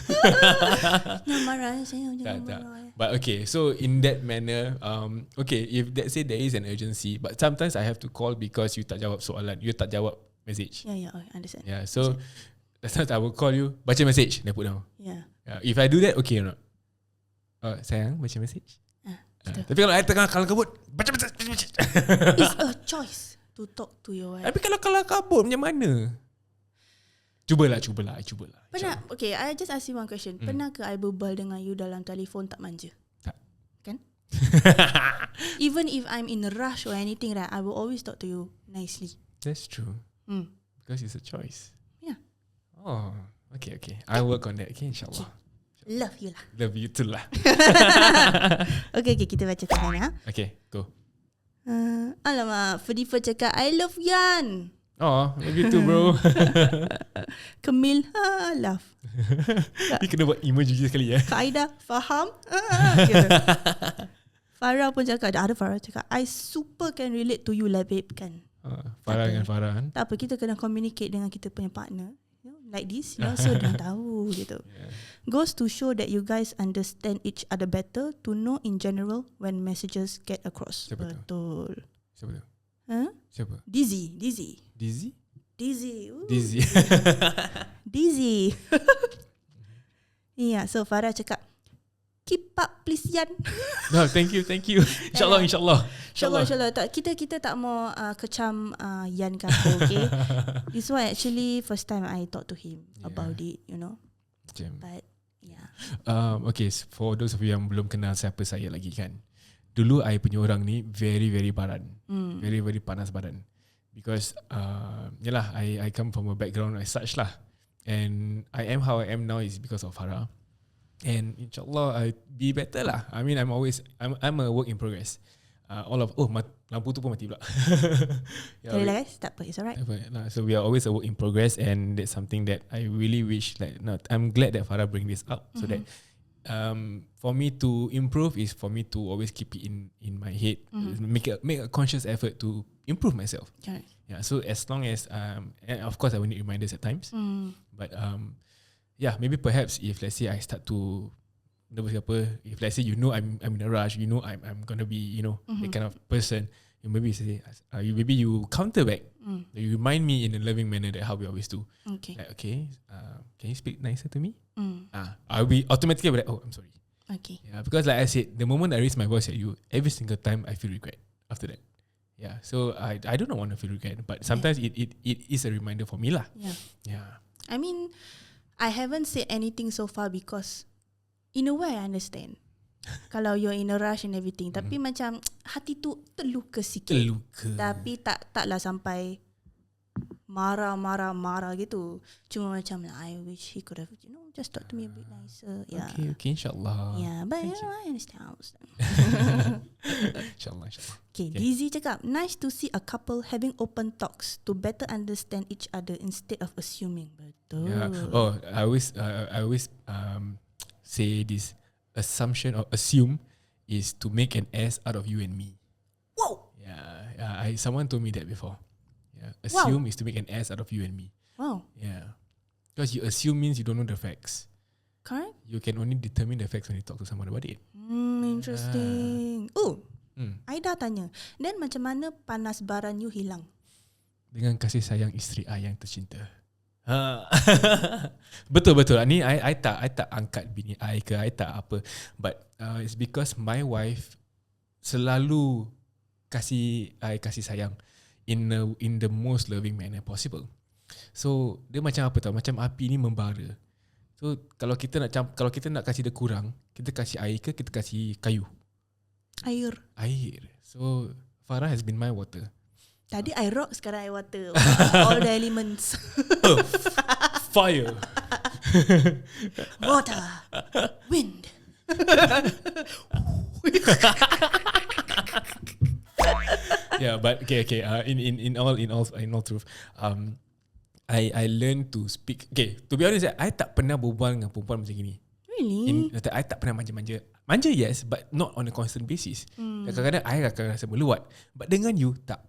Jangan marah, sayang, jangan marah. But okay, so in that manner, okay, if let's say there is an urgency, but sometimes I have to call because you tak jawab soalan, you tak jawab message. Yeah, I understand. Yeah, so sometimes I will call you, baca message, then put down. Yeah. If I do that, okay or not? Sayang, baca message. Tapi kalau I tengah kalang kabut, baca message. It's a choice to talk to your wife. Tapi kalau kalang kabut, macam mana? Cubalah. Pernah, okay, I just ask you one question. Pernah ke I berbal dengan you dalam telefon tak manja? Tak. Kan? Even if I'm in a rush or anything, right, I will always talk to you nicely. That's true. Because it's a choice. Yeah. Oh, okay. I'll work on that. Okay, insyaAllah. Love you lah. Love you too lah. Okay, kita baca komen ya. Okay, go. Alamak, Fadifa cakap I love Yan. Oh, love you too, bro. Kemil, love. Ni kena buat emoji sekali ya. Kak Aida, faham? Gitu. Fara pun cakap, ada Fara cakap, I super can relate to you lah babe kan. Fara dengan Fara kan. Tak apa, kita kena communicate dengan kita punya partner, you know, like this, you know, so dia tahu gitu. Yeah. Goes to show that you guys understand each other better to know in general when messages get across. Siapa Betul. Siapa tu? Huh? Siapa? Dizzy. Dizzy. Yeah, so Farah cakap, keep up please Yan. No, thank you. InsyaAllah. Tak, kita tak mau kecam Yan ke apa, okay? This one actually first time I talk to him about it, you know. But yeah. Okay, for those of you yang belum kenal siapa saya lagi kan, dulu I punya orang ni very baran, very panas badan, because yalah, I come from a background as such lah, and I am how I am now is because of Fara, and insyaAllah I be better lah. I mean I'm a work in progress. Lampu tu pun mati pula. Sorry lah guys, tak apa, it's alright. So we are always a work in progress, and that's something that I really wish, like, I'm glad that Farah bring this up, so that for me to improve is for me to always keep it in my head, make a conscious effort to improve myself. Okay. Yeah, so as long as and of course I will need reminders at times, but yeah, maybe perhaps if let's say I start to nervous apa, if let's say you know I'm in a rush, you know I'm gonna be, you know, that kind of person, you maybe say you counter back, you remind me in a loving manner that how we always do. Okay. Like, okay, can you speak nicer to me? I'll be automatically like, oh, I'm sorry. Okay. Yeah, because like I said, the moment I raise my voice at you, every single time I feel regret after that. Yeah, so I do not want to feel regret, but sometimes it is a reminder for me lah. Yeah. Yeah. I mean, I haven't said anything so far because in a way I understand. Kalau you're in a rush and everything, tapi macam hati tu terluka sikit. Terluka. Tapi taklah sampai marah gitu. Cuma macam I wish he could have, just talk to me a bit nicer. Yeah. Okay, insyaAllah. Yeah, but I understand. InsyaAllah. Okay, Dizzy cakap, nice to see a couple having open talks to better understand each other instead of assuming. Betul. Yeah. Oh, I always say this assumption or assume is to make an ass out of you and me. Wow. Yeah. Someone told me that before. Yeah. Assume is to make an ass out of you and me. Wow. Yeah. Because you assume means you don't know the facts. Correct. You can only determine the facts when you talk to someone about it. Interesting. Aida tanya, then macam mana panas baran you hilang? Dengan kasih sayang isteri I yang tercinta. Betul. Ni I tak angkat bini I ke, I tak apa. But it's because my wife selalu kasih sayang in the most loving manner possible. So dia macam apa tau, macam api ni membara. So kalau kita nak kasih dia kurang, kita kasih air ke kita kasih kayu? Air. So Fara has been my water. Tadi I rock, sekarang I water. All the elements. Fire. Water. Wind. Yeah, but okay. In all truth, I learned to speak. Okay, to be honest, I tak pernah berbual dengan perempuan macam gini. Really? I tak pernah manja-manja. Manja yes, but not on a constant basis. Kadang-kadang I akan rasa meluat. But dengan you, tak.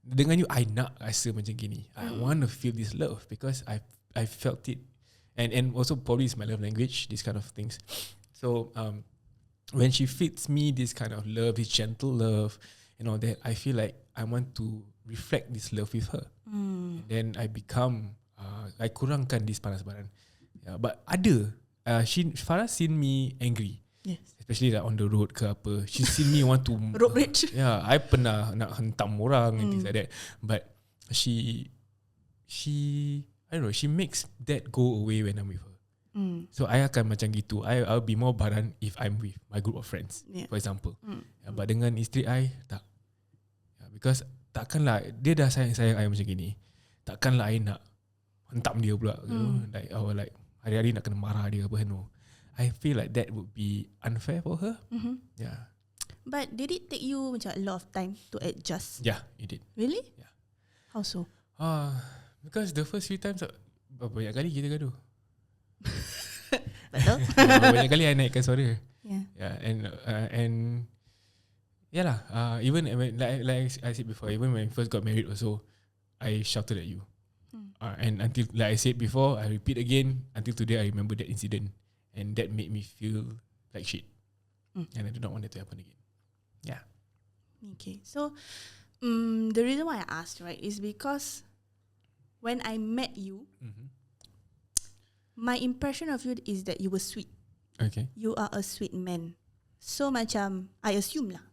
Dengan you, I nak rasa macam gini. I want to feel this love because I felt it. And also probably it's my love language, these kind of things. So when she feeds me this kind of love, this gentle love, and all that, I feel like I want to reflect this love with her. And then I become, I kurangkan this panas baran. Yeah, but Farah seen me angry. Yes. Especially like on the road ke apa. She seen me want to road rage. Yeah, I pernah nak hentam orang and things like that. But she I don't know, she makes that go away when I'm with her. So I akan macam gitu. I'll be more baran if I'm with my group of friends, for example. Yeah, but dengan isteri I tak. Yeah, because takkanlah dia dah sayang I macam gini. Takkanlah I nak hentam dia pula. Like hari-hari nak kena marah dia apa no. I feel like that would be unfair for her. Yeah. But did it take you macam a lot of time to adjust? Yeah, it did. Really? Yeah. How so? Because the first few times banyak kali kita gaduh. Betul? Banyak kali I naikkan suara. Yeah. Yeah, and yeah lah. Even like I said before, even when I first got married also, I shouted at you. And until like I said before, I repeat again. Until today, I remember that incident. And that made me feel like shit. And I do not want it to happen again. Yeah. Okay. So, the reason why I asked, right, is because when I met you, my impression of you is that you were sweet. Okay. You are a sweet man. So, macam, I assume lah.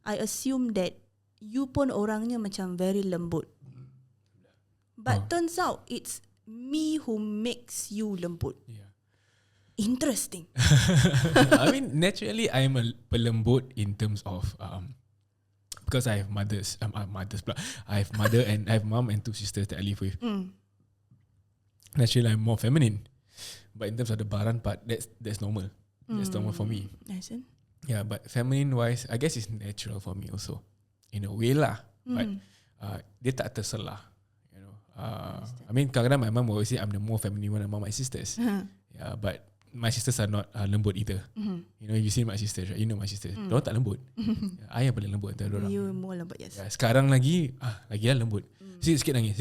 I assume that you pun orangnya macam very lembut. But turns out, it's me who makes you lembut. Yeah. Interesting. I mean, naturally, I am a pelembut in terms of because I have I have mother and I have mom and 2 sisters that I live with. Naturally, I'm more feminine, but in terms of the baran part, that's normal. That's normal for me. I see. Yeah, but feminine wise, I guess it's natural for me also, in a way lah. But dia tak terselah. You know, I mean, kadang-kadang my mom always say I'm the more feminine one among my sisters. Yeah, but my sisters are not lembut either. You know, you see my sisters, right? You know my sisters. Diorang tak lembut. I yang paling lembut antara diorang. You more lembut, yes. Yeah, sekarang lagi lah lembut. Sikit nangis.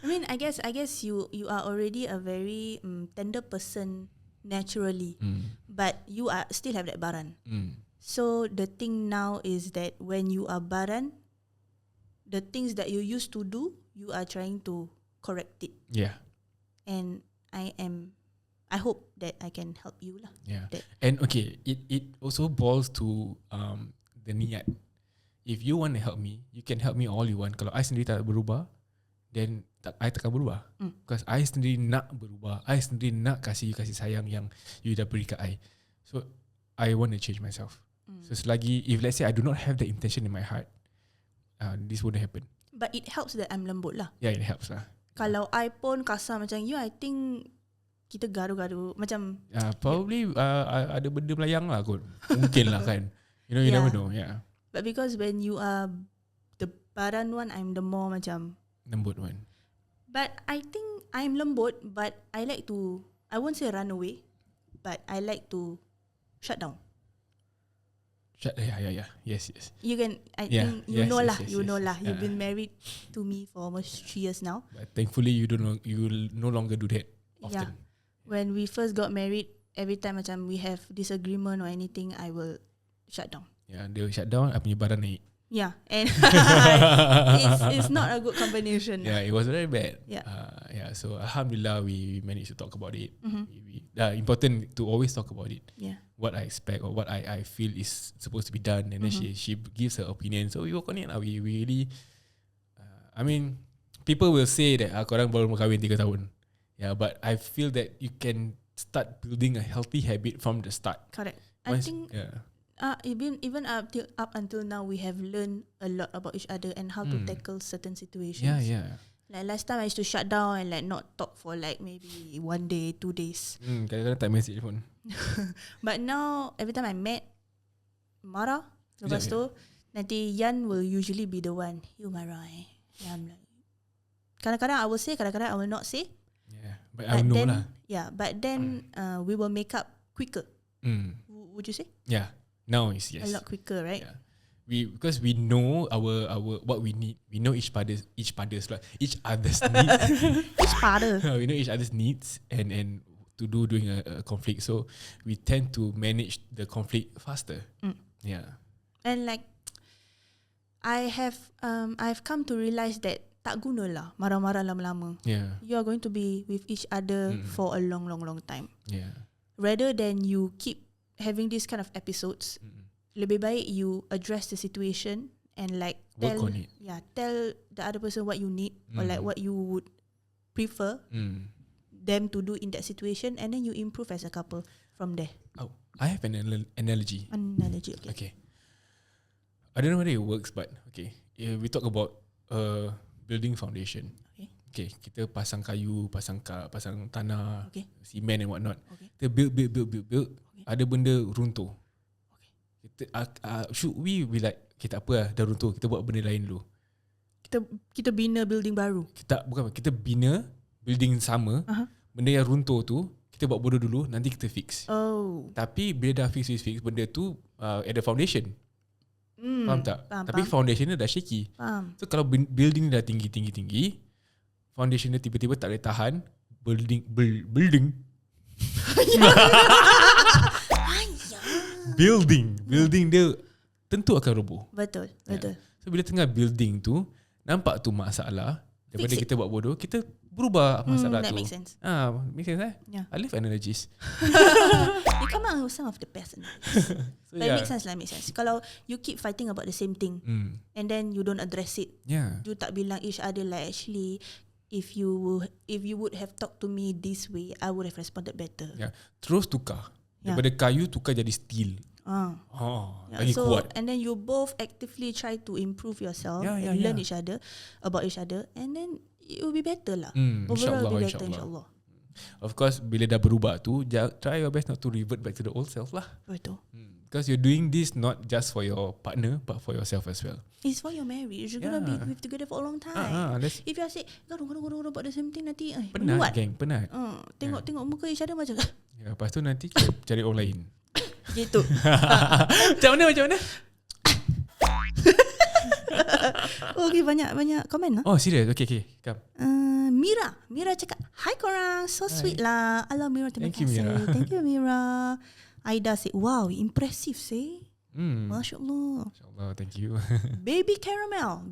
I mean, I guess you are already a very tender person naturally, but you are still have that baran. So the thing now is that when you are baran, the things that you used to do, you are trying to correct it. Yeah. And I am I hope that I can help you lah. Yeah. That. And okay, it also boils to the niat. If you want to help me, you can help me all you want. Kalau I sendiri tak berubah, then I takkan berubah. Because I sendiri nak berubah. I sendiri nak kasih sayang yang you dah beri kat I. So I want to change myself. So selagi, if let's say I do not have the intention in my heart, this wouldn't happen. But it helps that I'm lembut lah. Yeah, it helps lah. Kalau I pun kasar macam you, I think kita gaduh-gaduh macam probably ada benda melayang lah kot. Mungkin lah kan. You never know. Yeah. But because when you are the baran one, I'm the more macam lembut one. But I think I'm lembut, but I like to, I won't say run away, but I like to shut down. Yeah. Yes. You can, I think you know lah. You've been married to me for almost 3 years now. But thankfully you no longer do that often. Yeah. When we first got married, every time macam we have disagreement or anything, I will shut down. Yeah, they will shut down, I punya barang naik. Yeah, and it's not a good combination. Yeah, it was very bad. Yeah. So alhamdulillah, we managed to talk about it. Important to always talk about it. Yeah. What I expect or what I feel is supposed to be done, and then she gives her opinion. So we work on it. We really, I mean, people will say that korang baru kahwin 3 tahun. Yeah, but I feel that you can start building a healthy habit from the start. Correct. Once, I think yeah. Even up until now, we have learned a lot about each other and how to tackle certain situations. Yeah. Like last time, I used to shut down and like not talk for like maybe 1 day, 2 days. Kadang-kadang tak message pun. But now, every time I met, marah. Lepas tu, nanti Yan will usually be the one. You marah Yeah, I'm like, kadang-kadang I will say, kadang-kadang I will not say. Yeah, but I know lah. Yeah, but then we will make up quicker. Would you say? Yeah. Now is yes. A lot quicker, right? Yeah. Because we know our what we need. We know each other's needs. Each other. We know each other's needs and to do during a conflict. So we tend to manage the conflict faster. Yeah. And like I've come to realize that tak guna lah marah-marah lama-lama. Yeah. You are going to be with each other for a long time. Yeah. Rather than you keep having these kind of episodes, lebih baik you address the situation and like work on it. Yeah, tell the other person what you need or like what you would prefer them to do in that situation, and then you improve as a couple from there. Oh, I have an analogy. Okay. I don't know whether it works, but okay. We talk about building foundation. Okay, kita pasang kayu, pasang tanah, cement and whatnot. Kita build. Ada benda runtuh. Should we be like, kita apa lah, dah runtuh, kita buat benda lain dulu. Kita bina building baru. Kita bina building sama. Benda yang runtuh tu kita buat bodoh dulu, nanti kita fix. Tapi bila dah fix benda tu at the foundation. Faham tak? Tapi foundation dia dah shaky. So kalau building dah tinggi, foundation dia tiba-tiba tak boleh tahan, building building dia tentu akan roboh. Betul. So bila tengah building tu nampak tu masalah, daripada kita buat bodoh, kita berubah masalah that tu. makes sense. Makes sense Yeah. I love analogies. You come out with some of the best analogies. So but it makes sense. Kalau you keep fighting about the same thing and then you don't address it, you tak bilang each other like, actually if you would have talked to me this way, I would have responded better. Yeah. Terus tukar. Daripada kayu tukar jadi steel. Lagi so, kuat. And then you both actively try to improve yourself and learn each other about each other, and then it will be better lah. Overall will be better, insyaAllah. Of course, bila dah berubah tu, try your best not to revert back to the old self lah. Betul. Because you're doing this not just for your partner, but for yourself as well. It's for your marriage. You're gonna be together for a long time. If you say gaduh about the same thing, nanti penat, geng, penat. Tengok muka each other macam lepas tu nanti kita cari orang lain. Gitu. Macam mana? Okay, banyak komen lah. Oh, serious? Okay, come. Mira cakap, hi korang, so sweet lah. Alah Mira, terima kasih. Mira. Thank you Mira. Aida say, wow, impressive say. Masya Allah. Thank you. Baby caramel.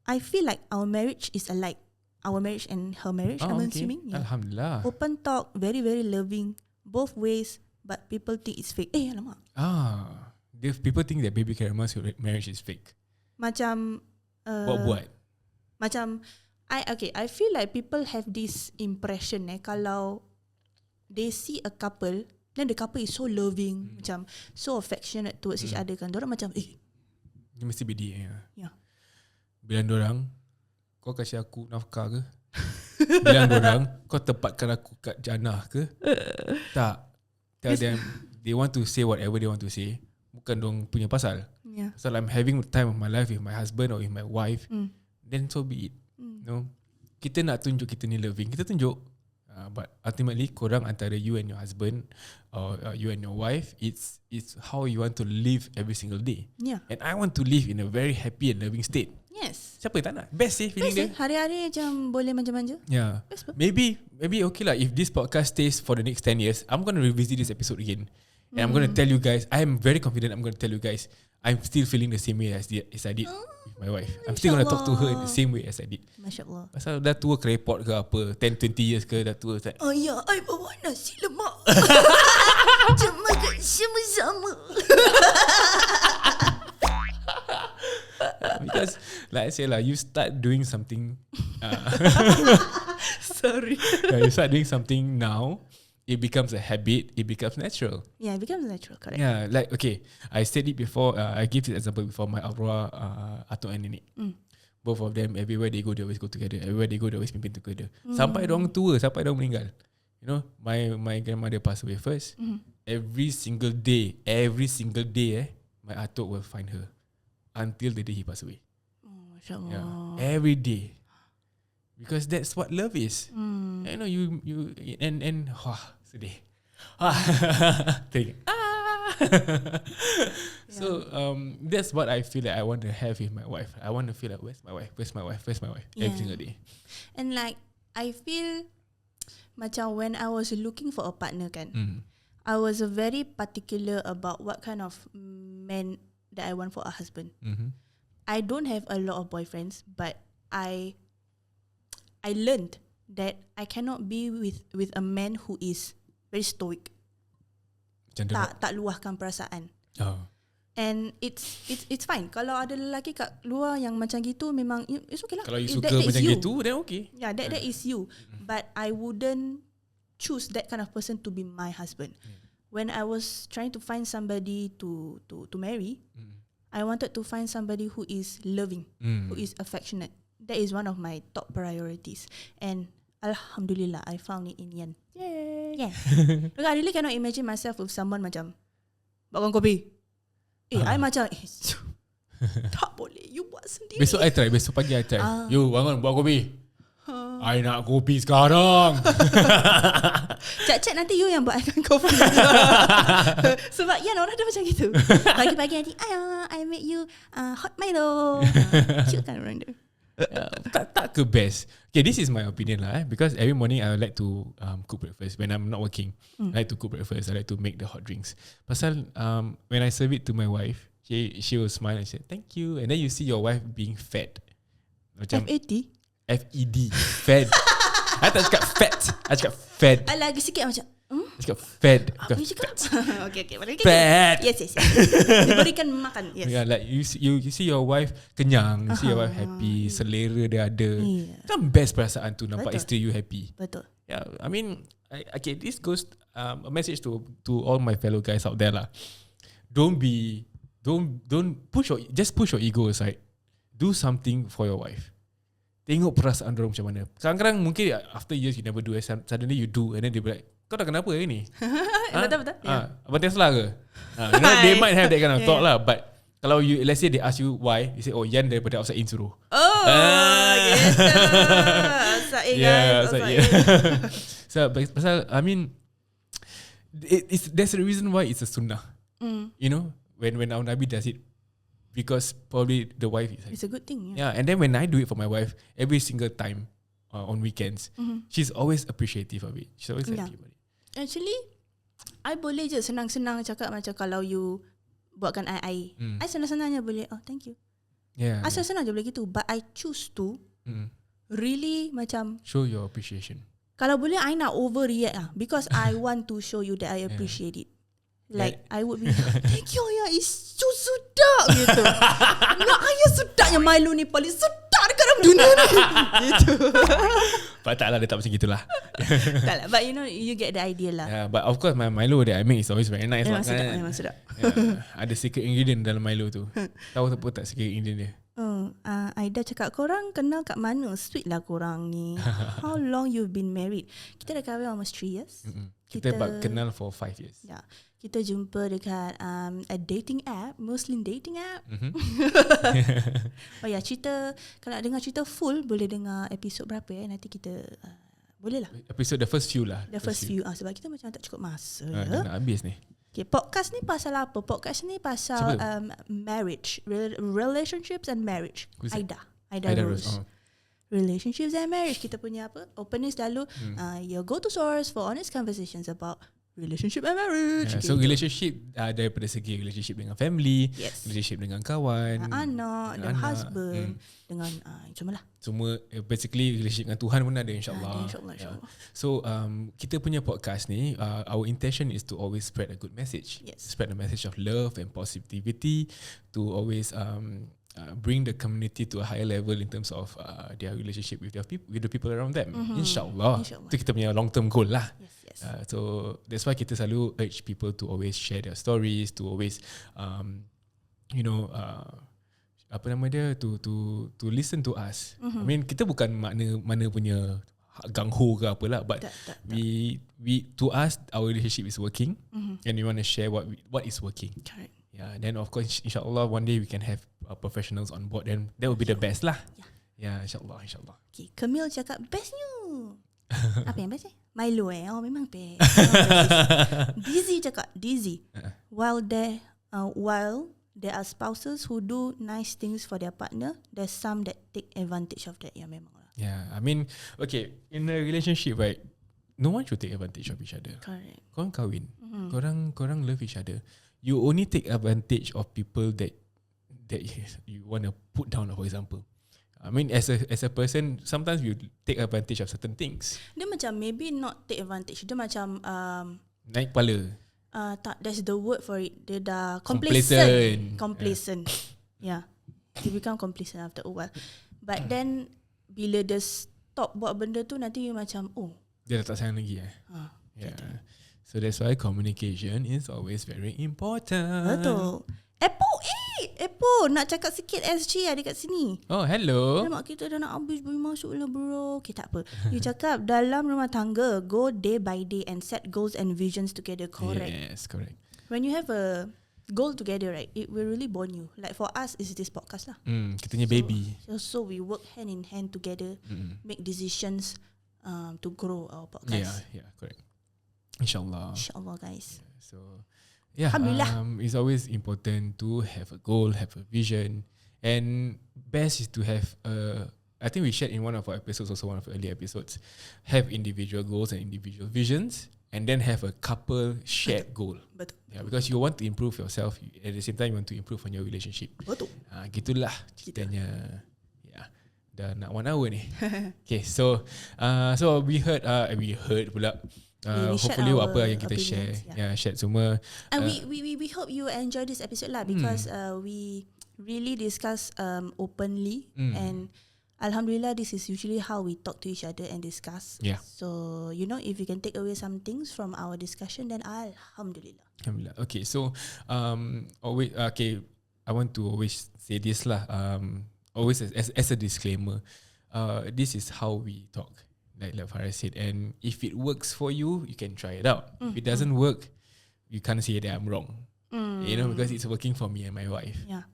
I feel like our marriage is alike. our marriage and her marriage, I'm assuming. Yeah. Alhamdulillah. Open talk, very, very loving, both ways, but people think it's fake. Alamak. People think that baby Karama's marriage is fake. Macam Buat-buat. Macam I feel like people have this impression kalau they see a couple, then the couple is so loving, macam so affectionate towards each other kan. Diorang macam Dia mesti bedi Ya. Bilang dorang, kau kasih aku nafkah ke? Bilang dorang, kau tempatkan aku kat jannah ke? Tak. Tell them they want to say whatever they want to say. Bukan dorang punya pasal. Yeah. So I'm having time of my life with my husband or with my wife, then so be it. No, kita nak tunjuk kita ni loving, kita tunjuk. But ultimately, korang antara you and your husband or you and your wife, it's how you want to live every single day. Yeah. And I want to live in a very happy and loving state. Yes. Siapa yang tak nak? Best feeling dia. Hari-hari macam boleh manja-manja. Yeah. Maybe okay lah. If this podcast stays for the next 10 years, I'm going to revisit this episode again. And I'm going to tell you guys, I am very confident I'm going to tell you guys, I'm still feeling the same way as I did with my wife. I'm still going to talk to her in the same way as I did. Masya Allah. Pasal dah tua kerepot ke apa, 10-20 years ke dah tua. Oh ya, I bawa nasi lemak. Jom makan sama-sama. Because like I say lah, you start doing something Sorry. you start doing something now, it becomes a habit, it becomes natural. Yeah, it becomes natural, correct. Yeah, like okay, I said it before, I give this example before, my arwah atuk and nenek. Both of them, everywhere they go, they always go together. Everywhere they go, they always pimpin together. Sampai dorang tua, sampai dorang meninggal. You know, my grandmother passed away first. Every single day, my atuk will find her until the day he passed away. Oh, Masya Allah. Yeah, every day. Because that's what love is. You know, you and sedih. So that's what I feel like I want to have with my wife. I want to feel like where's my wife every single day. And like I feel macam when I was looking for a partner kan, I was very particular about what kind of man that I want for a husband. I don't have a lot of boyfriends, but I learned that I cannot be with a man who is very stoic. Tak luahkan perasaan. And it's fine. Kalau ada lelaki kat luar yang macam gitu, memang it's okay lah. Kalau you suka macam gitu, then okay. Yeah, that is you. But I wouldn't choose that kind of person to be my husband. When I was trying to find somebody to marry, I wanted to find somebody who is loving, who is affectionate. That is one of my top priorities. And Alhamdulillah, I found it in Yan. Yay! Yeah. Look, I really cannot imagine myself with someone macam bakwan kopi. I macam tak boleh. You buat sendiri. Besok I try. Besok pagi I try. You bangun buat kopi. I nak kopi sekarang. Cak nanti you yang buatkan kopi. Sebab Yan orang dah macam gitu. Pagi-pagi nanti I make you hot Milo. Cute kan orang tu. Tak ke best. Okay, this is my opinion lah. Because every morning I like to cook breakfast when I'm not working. I like to cook breakfast. I like to make the hot drinks. Pasal when I serve it to my wife, she will smile and say thank you. And then you see your wife being fed. Macam F-A-T? F-E-D. Fed. I tak cakap fat. I cakap fed. Lagi sikit macam I cakap fed. Apa you cakap? Okay. Fat. Yes. Diberikan makan. Yes. Yeah, like you see your wife kenyang, you see your wife happy, selera dia ada. Kan best perasaan tu nampak isteri you happy. Betul. Yeah, I mean, okay, this goes a message to all my fellow guys out there lah. Don't push your ego aside. Do something for your wife. Tengok perasaan dorang macam mana. Kadang-kadang mungkin after years you never do, suddenly you do, and then they be like, kau dah kenapa hari ni? Betul. Abang Tesla ke? You know, they might have that kind of thought lah. But kalau you, let's say they ask you why, you say, oh, Yan daripada outside in suruh. Yes. Outside. So, pasal, I mean, there's a reason why it's a sunnah. You know, when our Nabi does it, because probably the wife is like, it's a good thing. Yeah, and then when I do it for my wife, every single time on weekends, she's always appreciative of it. She's always happy about it. Actually, I boleh je senang-senang cakap macam kalau you buatkan I senang-senangnya boleh, oh thank you. Yeah. I senang-senang je boleh gitu. But I choose to really macam Show your appreciation. kalau boleh I nak overreact lah, because I want to show you that I appreciate it. Like I would be thank you ya, it's so sedap gitu. Nak ayah sedapnya Milo ni paling sedap dekat dalam dunia ni gitu. But tak lah, dia tak macam gitulah. Tak lah, but you know, you get the idea lah. Yeah, but of course my Milo that I make is always very nice. Memang sedap, memang sedap. Ada secret ingredient dalam Milo tu. Tahu apa tak secret ingredient dia? Aida cakap, korang kenal kat mana? Sweet lah korang ni. How long you've been married? Kita dah kahwin almost 3 years. Kita kenal for 5 years. Ya, kita jumpa dekat a dating app, Muslim dating app. Oh ya, cerita, kalau nak dengar cerita full boleh dengar episod berapa ya? Nanti kita boleh lah. Episod the first few lah. The first few. Sebab kita macam tak cukup masa. Dah nak habis ni. Okay, podcast ni pasal apa? Podcast ni pasal marriage, relationships and marriage. Aida Rose. Relationships and marriage. Kita punya apa? Opening selalu your go to source for honest conversations about relationship and marriage. So relationship daripada segi relationship dengan family, relationship dengan kawan, anak, dengan husband, dengan cuma lah. Semua basically relationship dengan Tuhan pun ada, insyaAllah. InsyaAllah. So kita punya podcast ni, our intention is to always spread a good message. Spread a message of love and positivity, to always bring the community to a higher level in terms of their relationship with the people around them. InsyaAllah. Itu kita punya long term goal lah. So that's why kita selalu urge people to always share their stories, to always apa nama dia, to listen to us. I mean, kita bukan mana punya gangho ke apalah, but we to us our relationship is working, and we want to share what is working. Correct. Yeah, then of course insyaAllah one day we can have professionals on board, and that will be the best lah. Yeah, insyaAllah. Okay, Camille cakap bestnya. Apa yang best Milo Oh, memang best. Dizzy cakap, while there are spouses who do nice things for their partner, there's some that take advantage of that. Ya, memang lah. Yeah, I mean, okay, in a relationship, right, no one should take advantage of each other. Correct. Korang kahwin, korang love each other. You only take advantage of people that you want to put down, for example. I mean, as a person, sometimes you take advantage of certain things. Dia macam maybe not take advantage. Dia macam naik kepala. Tak, that's the word for it. Dia dah complacent. Yeah. They become complacent after a while. But then bila dia stop buat benda tu, nanti you macam dia dah tak sayang lagi. Yeah. So that's why communication is always very important. Betul. Apple nak cakap sikit SG ada kat sini. Oh, hello. Mak kita dah nak habis, boleh masuk lah bro. Okay, tak apa. You cakap dalam rumah tangga, go day by day and set goals and visions together. Correct. Yes, correct. When you have a goal together, right, it will really bond you. Like for us, is this podcast lah. Kita punya baby. So we work hand in hand together, make decisions to grow our podcast. Yeah, correct. InsyaAllah, guys. Yeah, so Alhamdulillah. It's always important to have a goal, have a vision, and best is to have I think we shared in one of our episodes, also one of the earlier episodes, have individual goals and individual visions, and then have a couple shared goal. Betul. Yeah, because you want to improve yourself, at the same time you want to improve on your relationship. Betul. Gitulah ceritanya. Yeah, dah nak 1 hour ni. Okay, so we heard pula. Hopefully apa yang kita share, share semua. And we hope you enjoy this episode lah, because we really discuss openly, and Alhamdulillah, this is usually how we talk to each other and discuss. Yeah. So if you can take away some things from our discussion, then Alhamdulillah. Okay, so I want to always say this lah. Always as a disclaimer, this is how we talk. Like Fara said, and if it works for you, you can try it out. If it doesn't work, you can't say that I'm wrong. Because it's working for me and my wife. Yeah.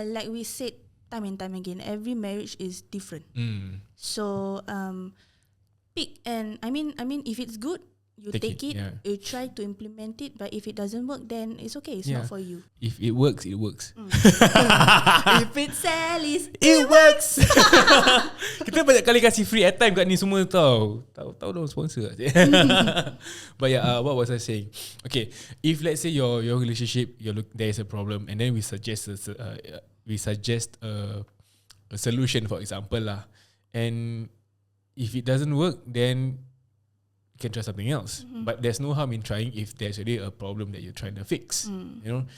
Like we said time and time again, every marriage is different. So pick, and I mean, if it's good, you take it. You try to implement it. But if it doesn't work, then it's okay. It's not for you. If it works, it works. If it sells, it works. Kita banyak kali kasih free airtime kat ni semua tahu dong sponsor. But what was I saying? Okay, if let's say your relationship, there is a problem, and then we suggest a solution, for example lah, and if it doesn't work, then you can try something else. But there's no harm in trying if there's already a problem that you're trying to fix. You know,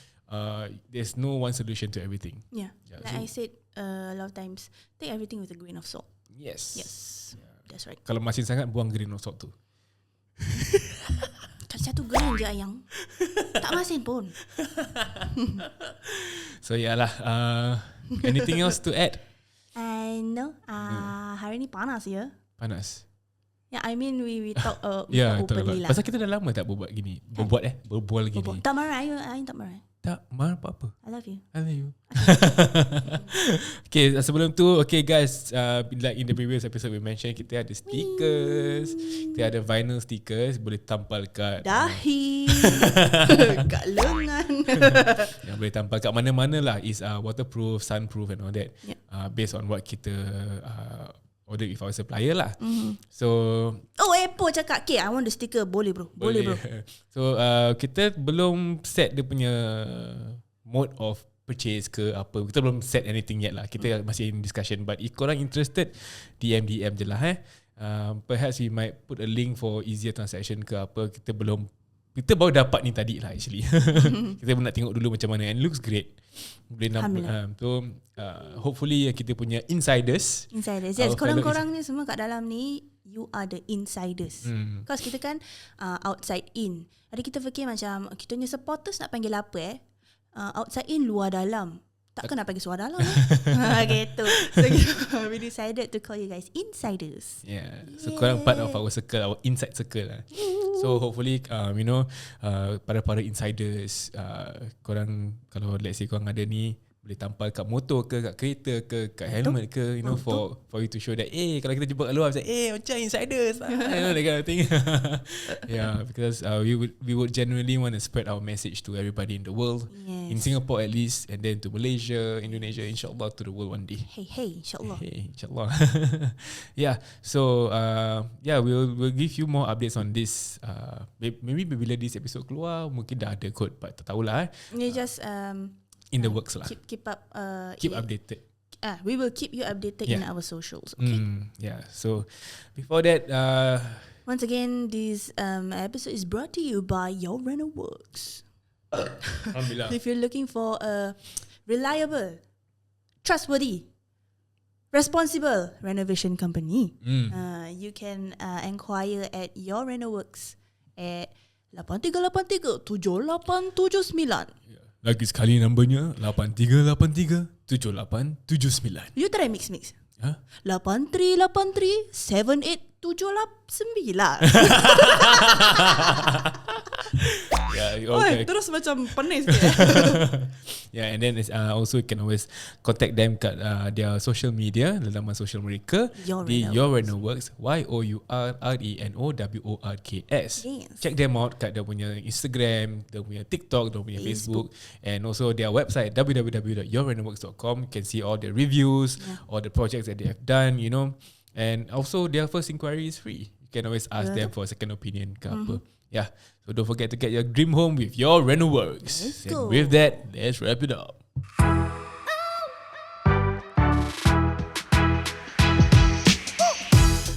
there's no one solution to everything. Yeah. Like I said a lot of times, take everything with a grain of salt. Yes. That's right. Kalau masin sangat, buang grain of salt tu. Kalau satu grain je ayang, tak masin pun. So lah. Anything else to add? No. Hari ni panas ya. Panas. Yeah, I mean we talk betul. openly lah. Pasal kita dah lama tak berbual gini. Berbual gini. Tak marah, I tak marah. Tak marah apa-apa. I love you. I love you. Okay, sebelum tu, okay guys, like in the previous episode we mentioned, kita ada stickers, kita ada vinyl stickers, boleh tampal kat dahi, kat lengan. Yang boleh tampal kat mana-mana lah. Is waterproof, sunproof and all that. Based on what kita order with our supplier lah. So Apple cakap, okay, I want the sticker. Boleh bro. So kita belum set dia punya mode of purchase ke apa. Kita belum set anything yet lah. Kita masih in discussion. But if korang interested, DM je lah. Perhaps we might put a link for easier transaction ke apa. Kita baru dapat ni tadi lah actually. Kita nak tengok dulu macam mana. And it looks great. Boleh nampak. So hopefully kita punya insiders. Yes, korang-korang ni semua kat dalam ni, you are the insiders. Because kita kan outside in. Ada kita fikir macam kita punya supporters nak panggil apa outside in, luar dalam. Takkan nak panggil suara dalam gitu. So we decided to call you guys insiders. Yeah. So korang part of our circle, our inside circle lah. So hopefully para insiders, korang kalau let's say korang ada ni, boleh tampal kat motor ke, kat kereta ke, kat helmet ke, for you to show that kalau kita jumpa kat luar, macam insiders lah. That kind of thing. Yeah, because we would genuinely want to spread our message to everybody in the world. Yes. In Singapore at least, and then to Malaysia, Indonesia, insyaAllah to the world one day. Hey, insyaAllah. Hey, insyaAllah. Yeah, so we'll give you more updates on this. Maybe bila this episode keluar, mungkin dah ada kot, but tak tahulah. You just in the works lah. Keep up. Keep updated. We will keep you updated in our socials. Okay. So before that, once again, this episode is brought to you by Your Reno Works. Alhamdulillah. If you're looking for a reliable, trustworthy, responsible renovation company, you can inquire at Your Reno Works at 8383-7879. Lagi sekali numbernya 8383-7879. You try mix. 8383-7879. Okay. Terus macam pening. Yeah, and then also you can always contact them kat their social media, laman social mereka di Your Reno Works, YOURRENOWORKS. Yes. Check them out kat dia punya Instagram, dia punya TikTok, dia punya Facebook, and also their website www.yourrenoworks.com. You can see all the reviews, all the projects that they have done, and also their first inquiry is free. You can always ask them for a second opinion ke apa. Yeah, so don't forget to get your dream home with Your Reno Works. Let's go. And with that, let's wrap it up.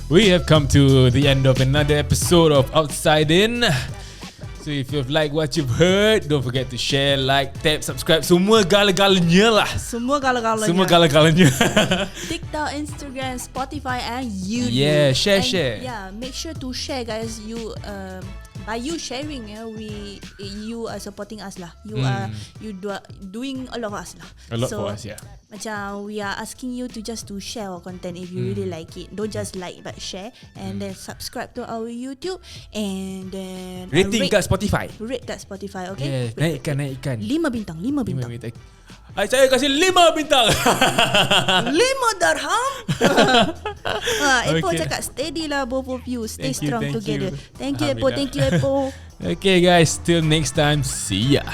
We have come to the end of another episode of Outside In. So if you've liked what you've heard, don't forget to share, like, tap, subscribe. Semua gala-galanya lah. Semua gala-galanya. TikTok, Instagram, Spotify and YouTube. Yeah, share. Yeah, make sure to share, guys. You by you sharing, you are supporting us lah. You are doing a lot of us lah. A lot for us, yeah. Macam we are asking you to share our content if you really like it. Don't just like but share, and then subscribe to our YouTube, and then rating kat Spotify. Rate kat Spotify, okay? Yeah, naikkan. 5 bintang. Saya kasih 5 bintang. 5 dirham. Apple cakap steady lah, both of you. Stay strong together. Thank you, Apple. Okay guys, till next time. See ya.